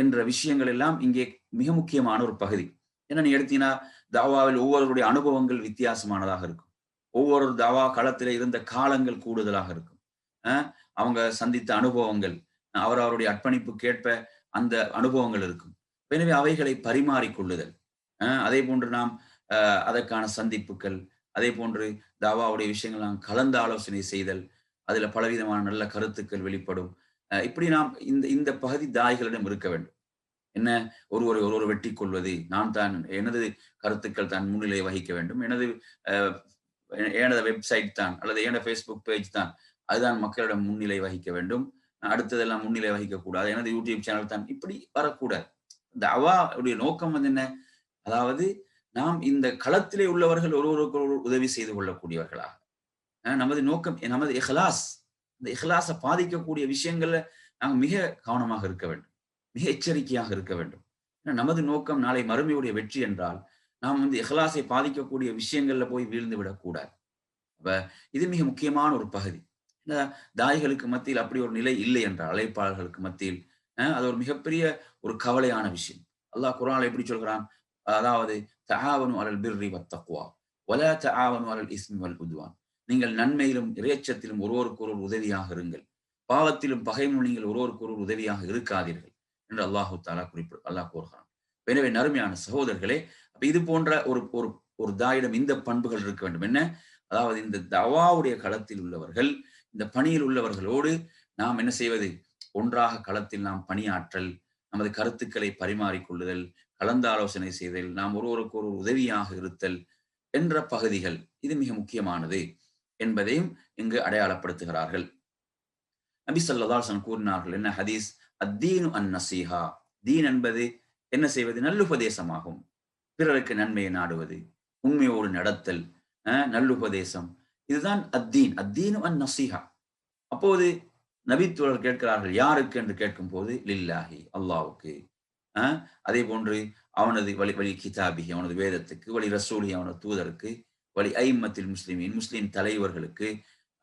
என்ற விஷயங்கள் எல்லாம் இங்கே மிக முக்கியமான ஒரு பகுதி. ஏன்னா நீ எடுத்தீங்கன்னா தாவாவில் ஒவ்வொருவருடைய அனுபவங்கள் வித்தியாசமானதாக இருக்கும், ஒவ்வொரு தாவா களத்தில் இருந்த காலங்கள் கூடுதலாக இருக்கும், அவங்க சந்தித்த அனுபவங்கள், அவருடைய அர்ப்பணிப்புக்கேற்ப அந்த அனுபவங்கள் இருக்கும். எனவே அவைகளை பரிமாறிக்கொள்ளுதல், அதே போன்று நாம் அதற்கான சந்திப்புகள், அதே போன்று தாவாவுடைய விஷயங்கள் நாம் கலந்து ஆலோசனை செய்தல், அதுல பலவிதமான நல்ல கருத்துக்கள் வெளிப்படும். இப்படி நாம் இந்த இந்த பகுதி தாய்களிடம் இருக்க வேண்டும். என்ன, ஒருவர் வெட்டி கொள்வது, நான் தான் எனது கருத்துக்கள் தான் முன்னிலை வகிக்க வேண்டும், எனது வெப்சைட் தான் அல்லது எனது ஃபேஸ்புக் பேஜ் தான் அதுதான் மக்களிடம் முன்னிலை வகிக்க வேண்டும், அடுத்ததெல்லாம் முன்னிலை வகிக்க கூடாது, எனது யூடியூப் சேனல் தான், இப்படி வரக்கூடாது. தாவாவுடைய நோக்கம் என்ன, அதாவது நாம் இந்த களத்திலே உள்ளவர்கள் ஒருவருக்கு உதவி செய்து கொள்ளக்கூடியவர்களாக, நமது நோக்கம், நமது இஹ்லாஸ், இந்த இஹ்லாஸை பாதிக்கக்கூடிய விஷயங்கள்ல நாங்கள் மிக கவனமாக இருக்க வேண்டும், மிக எச்சரிக்கையாக இருக்க வேண்டும். நமது நோக்கம் நாளை மறுமையுடைய வெற்றி என்றால் நாம் இஹ்லாஸை பாதிக்கக்கூடிய விஷயங்கள்ல போய் வீழ்ந்து விடக்கூடாது. அப்ப இது மிக முக்கியமான ஒரு பகுதி. தாய்களுக்கு மத்தியில் அப்படி ஒரு நிலை இல்லை என்றால், அழைப்பாளர்களுக்கு மத்தியில் அது ஒரு மிகப்பெரிய ஒரு கவலையான விஷயம். அல்லாஹ் குர்ஆன்ல எப்படி சொல்கிறான், அதாவது தஆவனு அலல் பிர்ரி வத்தக்வா வலா தஆவனு அலல் இஸ்மி வல் உத்வான், நீங்கள் நன்மையிலும் இறைச்சத்திலும் ஒருவருக்கு ஒருவர் உதவியாக இருங்கள், பாவத்திலும் பகைமும் நீங்கள் ஒருவருக்கு ஒருவர் உதவியாக இருக்காதீர்கள் என்று அல்லாஹு தஆலா அல்லாஹ் கூறுகிறான். எனவே நறுமையான சகோதரர்களே, அப்ப இது போன்ற ஒரு ஒரு ஒரு தாயிடம் இந்த பண்புகள் இருக்க வேண்டும். என்ன, அதாவது இந்த தவாவுடைய களத்தில் உள்ளவர்கள், இந்த பணியில் உள்ளவர்களோடு நாம் என்ன செய்வது, ஒன்றாக களத்தில் நாம் பணியாற்றல், நமது கருத்துக்களை பரிமாறிக்கொள்ளுதல், கலந்து ஆலோசனை செய்தல், நாம் ஒருவருக்கு ஒரு உதவியாக இருத்தல் என்ற பகுதிகள், இது மிக முக்கியமானது என்பதையும் இங்கு அடையாளப்படுத்துகிறார்கள். நபி ஸல்லல்லாஹு அலைஹி வஸல்லம் கூறினார்கள், என்ன ஹதீஸ், அத்தீனு அன் நசீஹா, தீன் என்பது என்ன செய்வது, நல்லுபதேசமாகும், பிறருக்கு நன்மையை நாடுவது, உண்மையோடு நடத்தல், நல்லுபதேசம், இதுதான் அத்தீன், அத்தீனு அன் நசீஹா. அப்போது நபித்தோழர் கேட்கிறார்கள், யாருக்கு என்று கேட்கும் போது, லில்லாஹி, அல்லாஹ்வுக்கு, அதே போன்று அவனது வழி கிதாபிஹி, அவனது வேதத்துக்கு, வழி ரசூலி, அவனது தூதருக்கு, வழி ஐம்மத்தில் முஸ்லிமீன், முஸ்லிம் தலைவர்களுக்கு,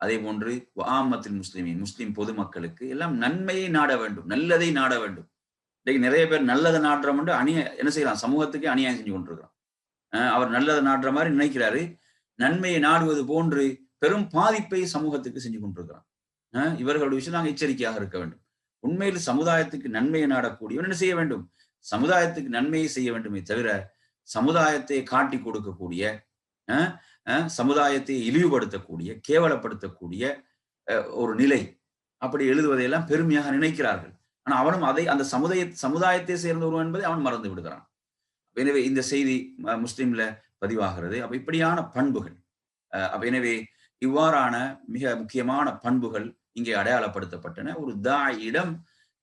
அதே போன்று ஆம்மத்தில் முஸ்லிமீன், முஸ்லிம் பொதுமக்களுக்கு எல்லாம் நன்மையை நாட வேண்டும், நல்லதை நாட வேண்டும். இன்னைக்கு நிறைய பேர் நல்லதை நாடுறோம் என்ன செய்யலாம், சமூகத்துக்கே அநியாயம் செஞ்சு கொண்டிருக்கிறான். அவர் நல்லதை நாடுற மாதிரி நினைக்கிறாரு, நன்மையை நாடுவது போன்று பெரும் பாதிப்பை சமூகத்துக்கு செஞ்சு கொண்டிருக்கிறான். இவர்களுடைய விஷயம் நாங்கள் எச்சரிக்கையாக இருக்க வேண்டும். உண்மையில் சமுதாயத்துக்கு நன்மையை நாடக்கூடியவன் என்ன செய்ய வேண்டும், சமுதாயத்துக்கு நன்மையை செய்ய வேண்டுமே தவிர சமுதாயத்தை காட்டி கொடுக்கக்கூடிய, சமுதாயத்தை இழிவுபடுத்தக்கூடிய, கேவலப்படுத்தக்கூடிய ஒரு நிலை, அப்படி எழுதுவதையெல்லாம் பெருமையாக நினைக்கிறார்கள். ஆனா அவனும் அதை அந்த சமுதாயத்தை சேர்ந்த ஒருவன் என்பதை அவன் மறந்து விடுகிறான். எனவே இந்த செய்தி முஸ்லிம்ல பதிவாகிறது. அப்ப இப்படியான பண்புகள், எனவே இவ்வாறான மிக முக்கியமான பண்புகள் இங்கே அடையாளப்படுத்தப்பட்டன. ஒரு தாயிடம்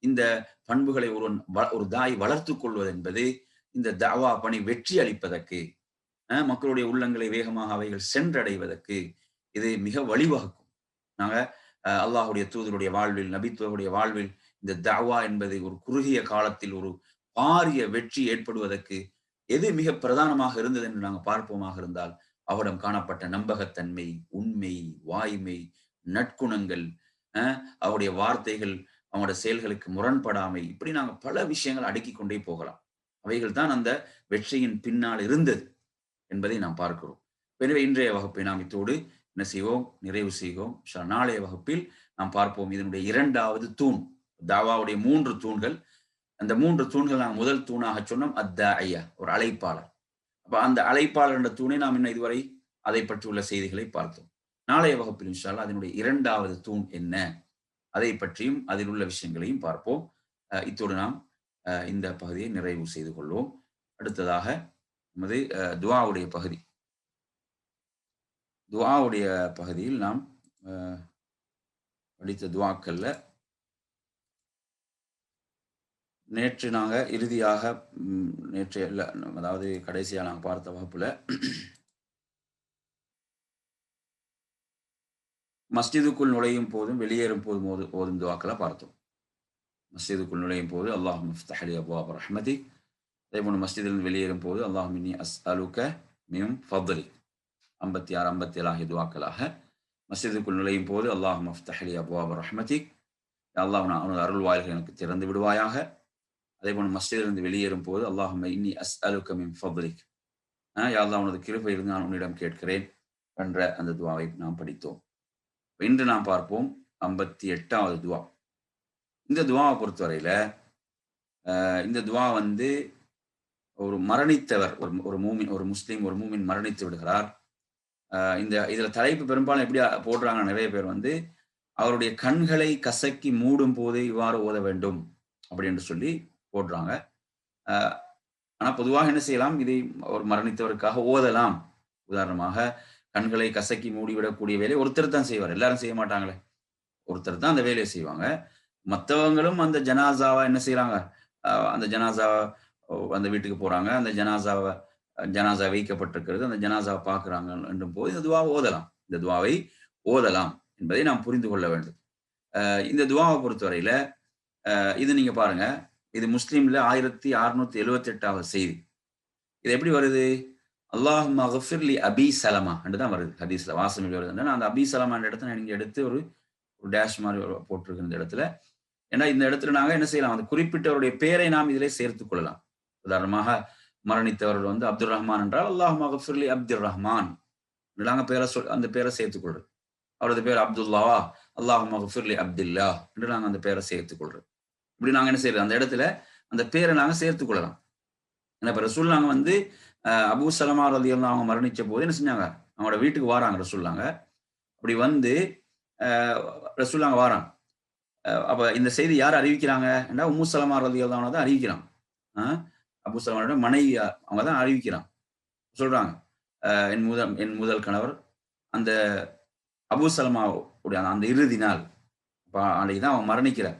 இந்த பண்புகளை ஒரு தாய் வளர்த்து கொள்வது என்பது இந்த தாவா பணி வெற்றி அளிப்பதற்கு, மக்களுடைய உள்ளங்களை வேகமாக அவைகள் சென்றடைவதற்கு இது மிக வழிவகுக்கும். நாங்க அல்லாஹுடைய தூதருடைய வாழ்வில், நபித்துவருடைய வாழ்வில் இந்த தாவா என்பது ஒரு குறுகிய காலத்தில் ஒரு பாரிய வெற்றி ஏற்படுவதற்கு எது மிக பிரதானமாக இருந்தது என்று நாங்கள் பார்ப்போமாக இருந்தால், அவரிடம் காணப்பட்ட நம்பகத்தன்மை, உண்மை, வாய்மை, நற்குணங்கள், அவருடைய வார்த்தைகள் அவங்களுடைய செயல்களுக்கு முரண்படாமை, இப்படி நாங்கள் பல விஷயங்கள் அடுக்கிக் கொண்டே போகலாம். அவைகள் தான் அந்த வெற்றியின் பின்னால் இருந்தது என்பதை நாம் பார்க்கிறோம். எனவே இன்றைய வகுப்பை நாம் இத்தோடு என்ன செய்வோம், நிறைவு செய்வோம். நாளைய வகுப்பில் நாம் பார்ப்போம் இதனுடைய இரண்டாவது தூண், தாவாவுடைய 3 தூண்கள். அந்த 3 தூண்கள் நாம் முதல் தூணாக சொன்னோம் அத்தாஇயா, ஒரு அழைப்பாளர். அப்ப அந்த அழைப்பாளர் என்ற தூணை நாம் இன்னும் இதுவரை அதை பற்றியுள்ள செய்திகளை பார்த்தோம். நாளைய வகுப்பில் இன்ஷா அல்லாஹ் அதனுடைய இரண்டாவது தூண் என்ன, அதை பற்றியும் அதில் உள்ள விஷயங்களையும் பார்ப்போம். இத்தோடு நாம் இந்த பகுதியை நிறைவு செய்து கொள்வோம். அடுத்ததாக நமது துஆவுடைய பகுதி. துஆவுடைய பகுதியில் நாம் படித்த துஆக்கள்ல நேற்று நாங்க இறுதியாக நேற்று இல்ல, அதாவது கடைசியா நாங்க பார்த்த வகுப்புல மஸ்ஜிதுக்குள் நுழையும் போதும் வெளியேறும் போதும் ஓதும் துஆக்களை பார்த்தோம். மஸ்ஜிதுக்குள் நுழையும் போது அல்லாஹும்ம இஃப்தஹ் லி அப்வாப ரஹ்மதிக், அதேபோன்று மஸ்ஜிதிலிருந்து வெளியேறும் போது அல்லாஹும்ம இன்னி அஸ்அலுக மின் ஃபضலிக், 56 57 ஆகிய துஆக்களாக. மஸ்ஜிதுக்குள் நுழையும் போது அல்லாஹும்ம இஃப்தஹ் லி அப்வாப ரஹ்மதிக், அல்லாஹ் உனது அருள் வாயில்களை எனக்கு திறந்து விடுவாயாக. அதேபோன்று மஸ்ஜிதிலிருந்து வெளியேறும் போது அல்லாஹும்ம இன்னி அஸ்அலுக மின் ஃபضலிக், யா அல்லாஹ் உனது கிருபையிலிருந்து நான் உன்னிடம் கேட்கிறேன் என்ற அந்த துஆவை நாம் படித்தோம். இன்று நாம் பார்ப்போம் 58வது துஆ. இந்த துஆவை பொறுத்தவரையில இந்த துஆ வந்து ஒரு மரணித்தவர், ஒரு மூமின், ஒரு முஸ்லீம், ஒரு மூமின் மரணித்து விடுகிறார். இதுல தலைப்பு பெரும்பாலும் எப்படி போடுறாங்க, நிறைய பேர் வந்து அவருடைய கண்களை கசக்கி மூடும் போது இவ்வாறு ஓத வேண்டும் அப்படின்னு சொல்லி போடுறாங்க. ஆனா பொதுவாக என்ன செய்யலாம், இதை ஒரு மரணித்தவருக்காக ஓதலாம். உதாரணமாக கண்களை கசக்கி மூடிவிடக்கூடிய வேலையை ஒருத்தர் தான் செய்வார், எல்லாரும் செய்ய மாட்டாங்களே, ஒருத்தர் தான் அந்த வேலையை செய்வாங்க. மற்றவங்களும் அந்த ஜனாசாவை என்ன செய்யறாங்க, அந்த ஜனாசாவை அந்த வீட்டுக்கு போறாங்க, அந்த ஜனாசா வைக்கப்பட்டிருக்கிறது, அந்த ஜனாசாவை பார்க்கிறாங்க என்றும் போது இந்த துவாவை ஓதலாம், இந்த துவாவை ஓதலாம் என்பதை நாம் புரிந்து கொள்ள வேண்டும். இந்த துவாவை பொறுத்தவரையில இது நீங்க பாருங்க, இது முஸ்லீம்ல 1678வது செய்தி. இது எப்படி வருது, அல்லாஹும்ம அக்ஃபிர் லி அபி சலமா என்றுதான் வருது, ஹதீஸ்ல வாசமில் வருது. அந்த அபி சலமா என்ற இடத்துல நீங்க எடுத்து ஒரு டேஷ் மாதிரி போட்டிருக்கிற இந்த இடத்துல, ஏன்னா இந்த இடத்துல நாங்க என்ன செய்யலாம், அந்த குறிப்பிட்டவருடைய பேரை நாம் இதிலே சேர்த்துக் கொள்ளலாம். உதாரணமாக மரணித்தவர்கள் வந்து அப்துல் ரஹ்மான் என்றால் அல்லாஹும்ம அக்ஃபிர் லி அப்துல் ரஹ்மான் நாங்க பேரை அந்த பேரை சேர்த்துக் கொள்றோம். அவரது பேர் அப்துல்லாவா, அல்லாஹும்ம அக்ஃபிர் லி அப்துல்லா என்று நாங்க அந்த பேரை சேர்த்துக் கொள்றோம். இப்படி நாங்க என்ன செய்யறோம், அந்த இடத்துல அந்த பேரை நாங்க சேர்த்துக் கொள்ளலாம். ஏன்னா இப்ப ரசூல் நாங்க வந்து அபூ சலமா ரலியல்லாஹு அவங்க மரணிச்ச போது என்ன செஞ்சாங்க, அவங்களோட வீட்டுக்கு வாராங்க ரசூல்லாங்க. அப்படி வந்து ரசூல்லாங்க வாராங்க. அப்ப இந்த செய்தி யார் அறிவிக்கிறாங்க, உம்மு சலமா ரலியல்லாஹு அன்ஹா தான் அறிவிக்கிறாங்க. அபூ சலமாவோட மனைவி அவங்க தான் அறிவிக்கிறாங்க. சொல்றாங்க, என் முதல் கணவர் அந்த அபூ சலமாவுடைய அந்த இறுதி நாள் அன்னைக்கு தான் அவன் மரணிக்கிறார்.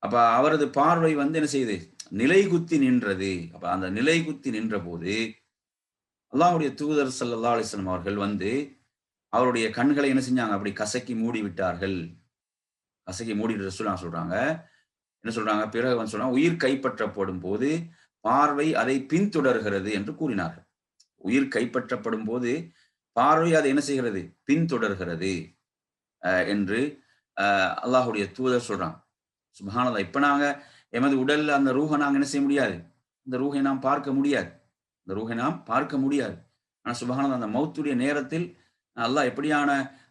அப்ப அவரது பார்வை வந்து என்ன செய்யுது, நிலை குத்தி நின்றது. அப்ப அந்த நிலை குத்தி நின்ற போது அல்லாஹ்வுடைய தூதர் ஸல்லல்லாஹு அலைஹி வஸல்லம் அவர்கள் வந்து அவருடைய கண்களை என்ன செஞ்சாங்க, அப்படி கசக்கி மூடி விட்டார்கள். கசக்கி மூடிட்டு ரசூலுல்லாஹ் சொல்றாங்க, என்ன சொல்றாங்க, பிறகு வந்து சொல்றாங்க, உயிர் கைப்பற்றப்படும் போது பார்வை அதை பின்தொடர்கிறது என்று கூறினார்கள். உயிர் கைப்பற்றப்படும் போது பார்வை அதை என்ன செய்கிறது, பின்தொடர்கிறது என்று அல்லாஹ்வுடைய தூதர் சொல்றாங்க. சுப்ஹானல்லாஹ். இப்ப நாங்க எமது உடல்ல அந்த ரூஹை நாங்க என்ன செய்ய முடியாது, அந்த ரூஹை நாம் பார்க்க முடியாது, அந்த ரூஹை நாம் பார்க்க முடியாது. ஆனா சுப்ஹானல்லாஹ், அந்த மௌத்துடைய நேரத்தில் அல்லாஹ் எப்படியான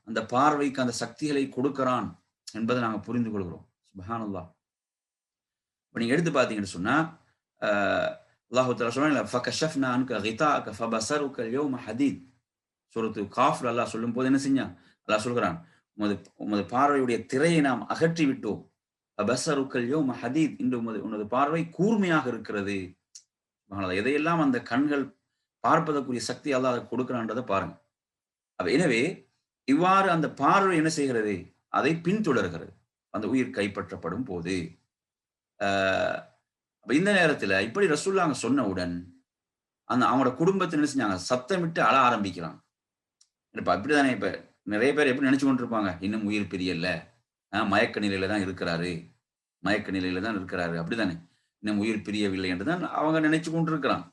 அந்த பார்வைக்கு அந்த சக்திகளை கொடுக்கிறான் என்பதை நாங்க புரிந்து கொள்கிறோம். சுப்ஹானல்லாஹ். இப்ப நீங்க எடுத்து பார்த்தீங்கன்னு சொன்னா அல்லாஹ் தஆலா சொல்றாங்க, ஃபகஷஃப்னா அன்க கிதாஅக ஃபபஸருக அல்யௌம ஹதீத். சூரத்து காஃப்ல அல்லாஹ் சொல்லும்போது என்ன செஞ்சான், அல்லாஹ் சொல்கிறான், உமது பார்வையுடைய திரையை நாம் அகற்றி விட்டோம். ஃபபஸருக அல்யௌம ஹதீத், இன்று உனது பார்வை கூர்மையாக இருக்கிறது. எதையெல்லாம் அந்த கண்கள் பார்ப்பதற்குரிய சக்தி அல்லாஹ் கொடுக்கிறான்றதை பாருங்க. எனவே இவ்வாறு அந்த பார்வை என்ன செய்கிறது, அதை பின்தொடர்கிறது அந்த உயிர் கைப்பற்றப்படும் போது. இந்த நேரத்துல இப்படி ரசூலுல்லாஹ் சொன்னவுடன் அவங்களோட குடும்பத்தை என்ன செஞ்சாங்க, சத்தமிட்டு அழ ஆரம்பிக்கிறாங்க. இப்ப அப்படிதானே, இப்ப நிறைய பேர் எப்படி நினைச்சு கொண்டிருப்பாங்க, இன்னும் உயிர் பிரியல, மயக்க நிலையில தான் இருக்கிறாரு, மயக்க நிலையில தான் இருக்கிறாரு, அப்படித்தானே, இன்னும் உயிர் பிரியவில்லை என்றுதான் அவங்க நினைச்சு கொண்டிருக்கிறாங்க.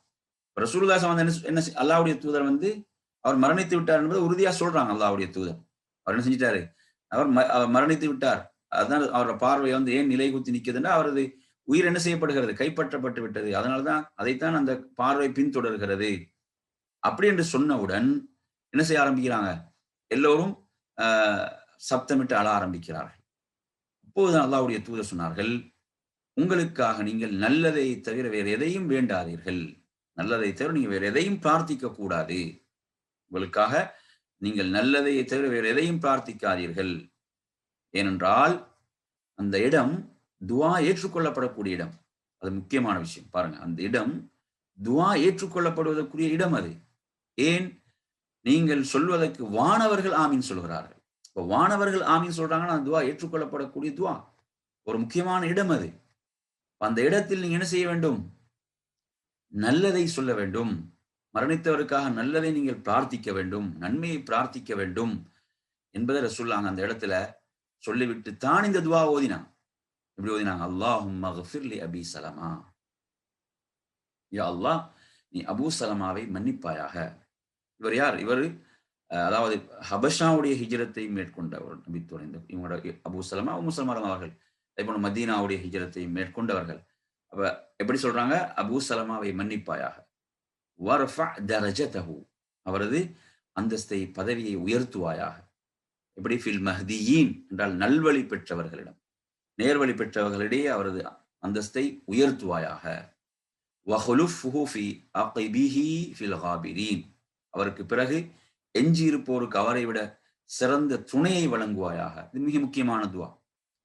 ரசூலுல்லாஹ் என்ன அல்லாஹ்வுடைய தூதர் வந்து அவர் மரணித்து விட்டார் என்பதை உறுதியா சொல்றாங்க. அல்லாஹ்வுடைய தூதர் அவர் என்ன செஞ்சிட்டாரு, அவர் மரணித்து விட்டார். அதுதான் அவரோட பார்வை வந்து ஏன் நிலை குத்தி நிற்குதுன்னா, அவரது உயிர் என்ன செய்யப்படுகிறது, கைப்பற்றப்பட்டு விட்டது, அதனாலதான் அதைத்தான் அந்த பார்வை பின்தொடர்கிறது. அப்படி என்று சொன்னவுடன் என்ன செய்ய ஆரம்பிக்கிறாங்க, எல்லோரும் சப்தமிட்டு அழ ஆரம்பிக்கிறார்கள். அப்போதுதான் அல்லாஹ்வுடைய தூதர் சொன்னார்கள், உங்களுக்காக நீங்கள் நல்லதை தவிர வேறு எதையும் வேண்டாதீர்கள், நல்லதை தவிர நீங்க வேற எதையும் பிரார்த்திக்க கூடாது, உங்களுக்காக நீங்கள் நல்லதை தவிர வேறு எதையும் பிரார்த்திக்காதீர்கள். ஏனென்றால் அந்த இடம் துஆ ஏற்றுக்கொள்ளப்படக்கூடிய இடம். அது முக்கியமான விஷயம். பாருங்க, அந்த இடம் துஆ ஏற்றுக்கொள்ளப்படுவதற்குரிய இடம் அது. ஏன்? நீங்கள் சொல்வதற்கு வானவர்கள் ஆமீன் சொல்கிறார்கள். இப்ப வானவர்கள் ஆமீன் சொல்றாங்கன்னா, அந்த துஆ ஏற்றுக்கொள்ளப்படக்கூடிய துஆ. ஒரு முக்கியமான இடம் அது. அந்த இடத்தில் நீங்க என்ன செய்ய வேண்டும்? நல்லதை சொல்ல வேண்டும். மரணித்தவருக்காக நல்லதை நீங்கள் பிரார்த்திக்க வேண்டும். நன்மையை பிரார்த்திக்க வேண்டும் என்பதை ரசூலுல்லாஹ் அந்த இடத்துல சொல்லிவிட்டு தான் இந்த துஆ ஓதினாங்க. எப்படி ஓதினாங்க? அல்லாஹும்ம ஃகிஃபிர் லி அபி சலமா. யா அல்லாஹ், நீ அபூ சலமாவை மன்னிப்பாயாக. இவர் யார்? இவரு அதாவது ஹபஷாவுடைய ஹிஜ்ரத்தை மேற்கொண்ட ஒரு நபித்துவம். இவங்களோட அபூ சலமா, உம்மு சலமா அவர்கள். அதேபோல மதீனாவுடைய ஹிஜ்ரத்தை மேற்கொண்டவர்கள். அப்ப எப்படி சொல்றாங்க? அபூ சலமாவை மன்னிப்பாயாக. வர்ஃப தரஜதஹு, அவரது அந்தஸ்தை, பதவியை உயர்த்துவாயாக. எப்படி? ஃபில் மஹ்தியீன் என்றால் நல்வழி பெற்றவர்களிடம், நேர்வழி பெற்றவர்களிடையே அவரது அந்தஸ்தை உயர்த்துவாயாக. வஹுலுஃப்ஹு ஃபி அகிபிஹி ஃபில் காபிரீன், அவருக்கு பிறகு எஞ்சியிருப்போருக்கு அவரை விட சிறந்த துணையை வழங்குவாயாக. இது மிக முக்கியமான துவா.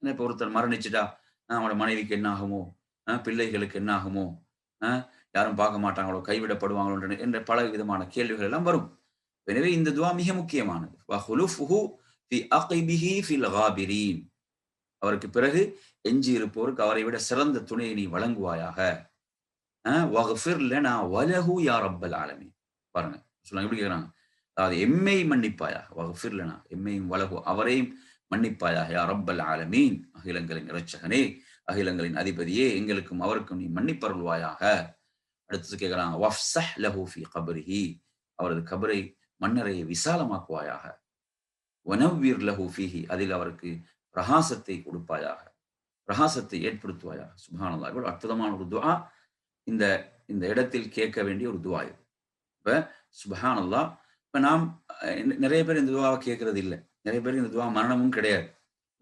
இப்போ ஒருத்தர் மரணிச்சுட்டா அவங்களோட மனைவிக்கு என்ன ஆகுமோ, பிள்ளைகளுக்கு என்ன ஆகுமோ, யாரும் பார்க்க மாட்டாங்களோ, கைவிடப்படுவாங்களோ என்ற பல விதமான கேள்விகள் எல்லாம் வரும். எனவே இந்த துவா மிக முக்கியமானது. வஹுலுஃப்ஹு ஃபி அகிபிஹி ஃபில் காபிரீன், அவருக்கு பிறகு எஞ்சி இருப்போருக்கு அவரை விட சிறந்த துணையை நீ வழங்குவாயாக. வஃபிர் லனா வலஹு யா ரப்பல் ஆலமீன். பாருங்க சொல்லுங்க எப்படி கேக்குறாங்க. அதாவது எம்மை மன்னிப்பாயாக. வஃபிர் லனா, எம்மையும் வலஹு, அவரையும் மன்னிப்பாயாக. யா ரப்பல் ஆலமீன், அகிலங்களின் இரட்சகனே, அகிலங்களின் அதிபதியே, எங்களுக்கும் அவருக்கும் நீ மன்னிப்பருள்வாயாக. அடுத்தது கேட்கிறாங்க, வஃப்ஸஹ் லஹு ஃபி கப்ரிஹி, அவரது கபரை, மண்ணறையை விசாலமாக்குவாயாக. வனவ்விர் லஹு ஃபீஹி, அதில் அவருக்கு பிரகாசத்தை கொடுப்பாயாக, பிரகாசத்தை ஏற்படுத்துவாயாக. சுப்ஹானல்லாஹ், இவ்வளவு அற்புதமான ஒரு துஆ. இந்த இந்த இடத்தில் கேட்க வேண்டிய ஒரு துஆ இது. இப்ப சுப்ஹானல்லாஹ், இப்ப நாம் நிறைய பேர் இந்த துஆவை கேட்கறது இல்லை. நிறைய பேருக்கு இந்த துஆ மரணமும் கிடையாது.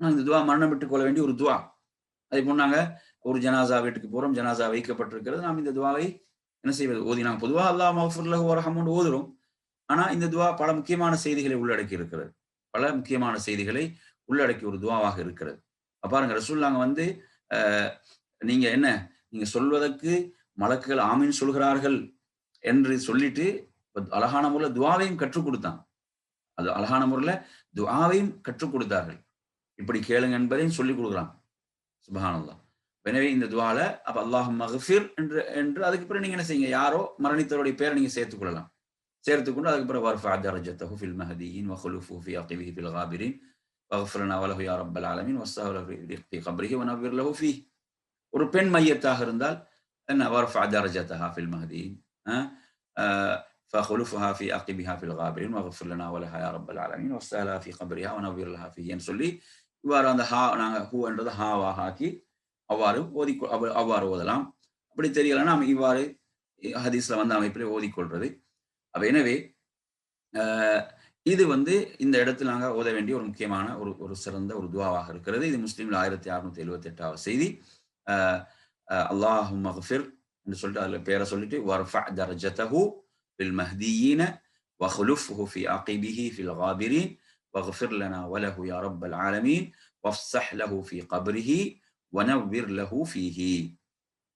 ஆனா இந்த துஆ மரணம் விட்டுக் கொள்ள வேண்டிய ஒரு துஆ. அதே போல நாங்க ஒரு ஜனாசா வீட்டுக்கு போறோம், ஜனாசா வைக்கப்பட்டிருக்கிறது, நாம் இந்த துஆவை என்ன செய்வது? ஓதி நாங்க பொதுவா அல்லாஹ் மக்ஃபிர் லஹு வர்ஹம்ஹு ஓதுறோம். ஆனா இந்த துஆ பல முக்கியமான செய்திகளை உள்ளடக்கி இருக்கிறது. பல முக்கியமான செய்திகளை உள்ளடக்கி ஒரு துஆவாக இருக்கிறது. பாருங்க, ரசூலுல்லாஹ் வந்து நீங்க என்ன, நீங்க சொல்வதற்கு மலக்குகள் ஆமீன் சொல்கிறார்கள் என்று சொல்லிட்டு அழகான முறையில் துஆவையும் கற்றுக் கொடுத்தாங்க. அது அழகான முறையில் துஆவையும் கற்றுக் கொடுத்தார்கள். இப்படி கேளுங்க என்பதையும் சொல்லிக் கொடுக்குறாங்க. சுப்ஹானல்லாஹ். எனவே இந்த துஆல அப்ப அல்லாஹும்ம ஃகிஃபிர் என்று அதுக்கு பிறகு நீங்க என்ன செய்யுங்க? யாரோ மரணித்தவருடைய பேரை நீங்க சேர்த்துக் கொள்ளலாம். சேர்த்துக்கொண்டு அதுக்கு பிறகு வர்ஃபஅ தரஜதஹு ஃபில் மஹ்தியீன் வஹுலுஃபு ஃபி அகிபிஹி ஃபில் காபிரீன் வஃகிஃபிர் லனா வலஹு யா ரப்பல் ஆலமீன் வஸ்ஸஹ்ல ஃபி கப்ரிஹி வனவ்விர் லஹு ஃபீஹி. ஒரு பெண் மையத்தாக இருந்தால் என்ன? வர்ஃபஅ தரஜதஹா ஃபில் மஹ்தியீன் ஃபஹுலுஃபுஹா ஃபி அகிபிஹா ஃபில் காபிரீன் வஃகிஃபிர் லனா வலஹா யா ரப்பல் ஆலமீன் வஸ்ஸஹ்ல ஃபி கப்ரிஹா வனவ்விர் லஹா ஃபீஹி என்று சொல்லி இவ்வாறு அந்த நாங்க ஹூ என்றது ஹாவாக ஆக்கி அவ்வாறு ஓதலாம். அப்படி தெரியலன்னா நாம் இவ்வாறு ஹதீஸ்ல வந்த அமைப்பிலே ஓதிக்கொள்றது. எனவே இது வந்து இந்த இடத்தில் நாங்க ஓத வேண்டிய ஒரு முக்கியமான ஒரு சிறந்த ஒரு துஆவாக இருக்கிறது. இது முஸ்லிம்ல 1678வது செய்தி. அல்லாஹும்ம ஃகிஃபிர் என்று சொல்லிட்டு அதுல பேரை சொல்லிட்டு வர்ஃபஅ தரஜதஹு ஃபில் மஹ்தியீன வஹுலுஃப்ஹு ஃபி அகிபிஹி ஃபில் காபிரீன் வஃகிஃபிர் லனா வலஹு யா ரப்பல் ஆலமீன் வஃப்ஸஹ் லஹு ஃபி கப்ரிஹி வனவ்விர் லஹு ஃபீஹி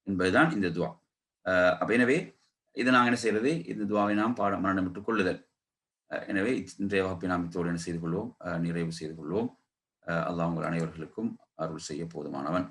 என்பதுதான் இந்த துஆ. எனவே இதை நாங்கள் என்ன செய்யறது? இந்த துஆவை நாம் மரணமிட்டுக் கொள்ளுதல். எனவே இன்றைய வகுப்பை நாம் இத்தோடு என்ன செய்து கொள்வோம், நிறைவு செய்து கொள்வோம். அல்லாஹ் உங்கள் அனைவர்களுக்கும் அருள் செய்ய போதுமானவன்.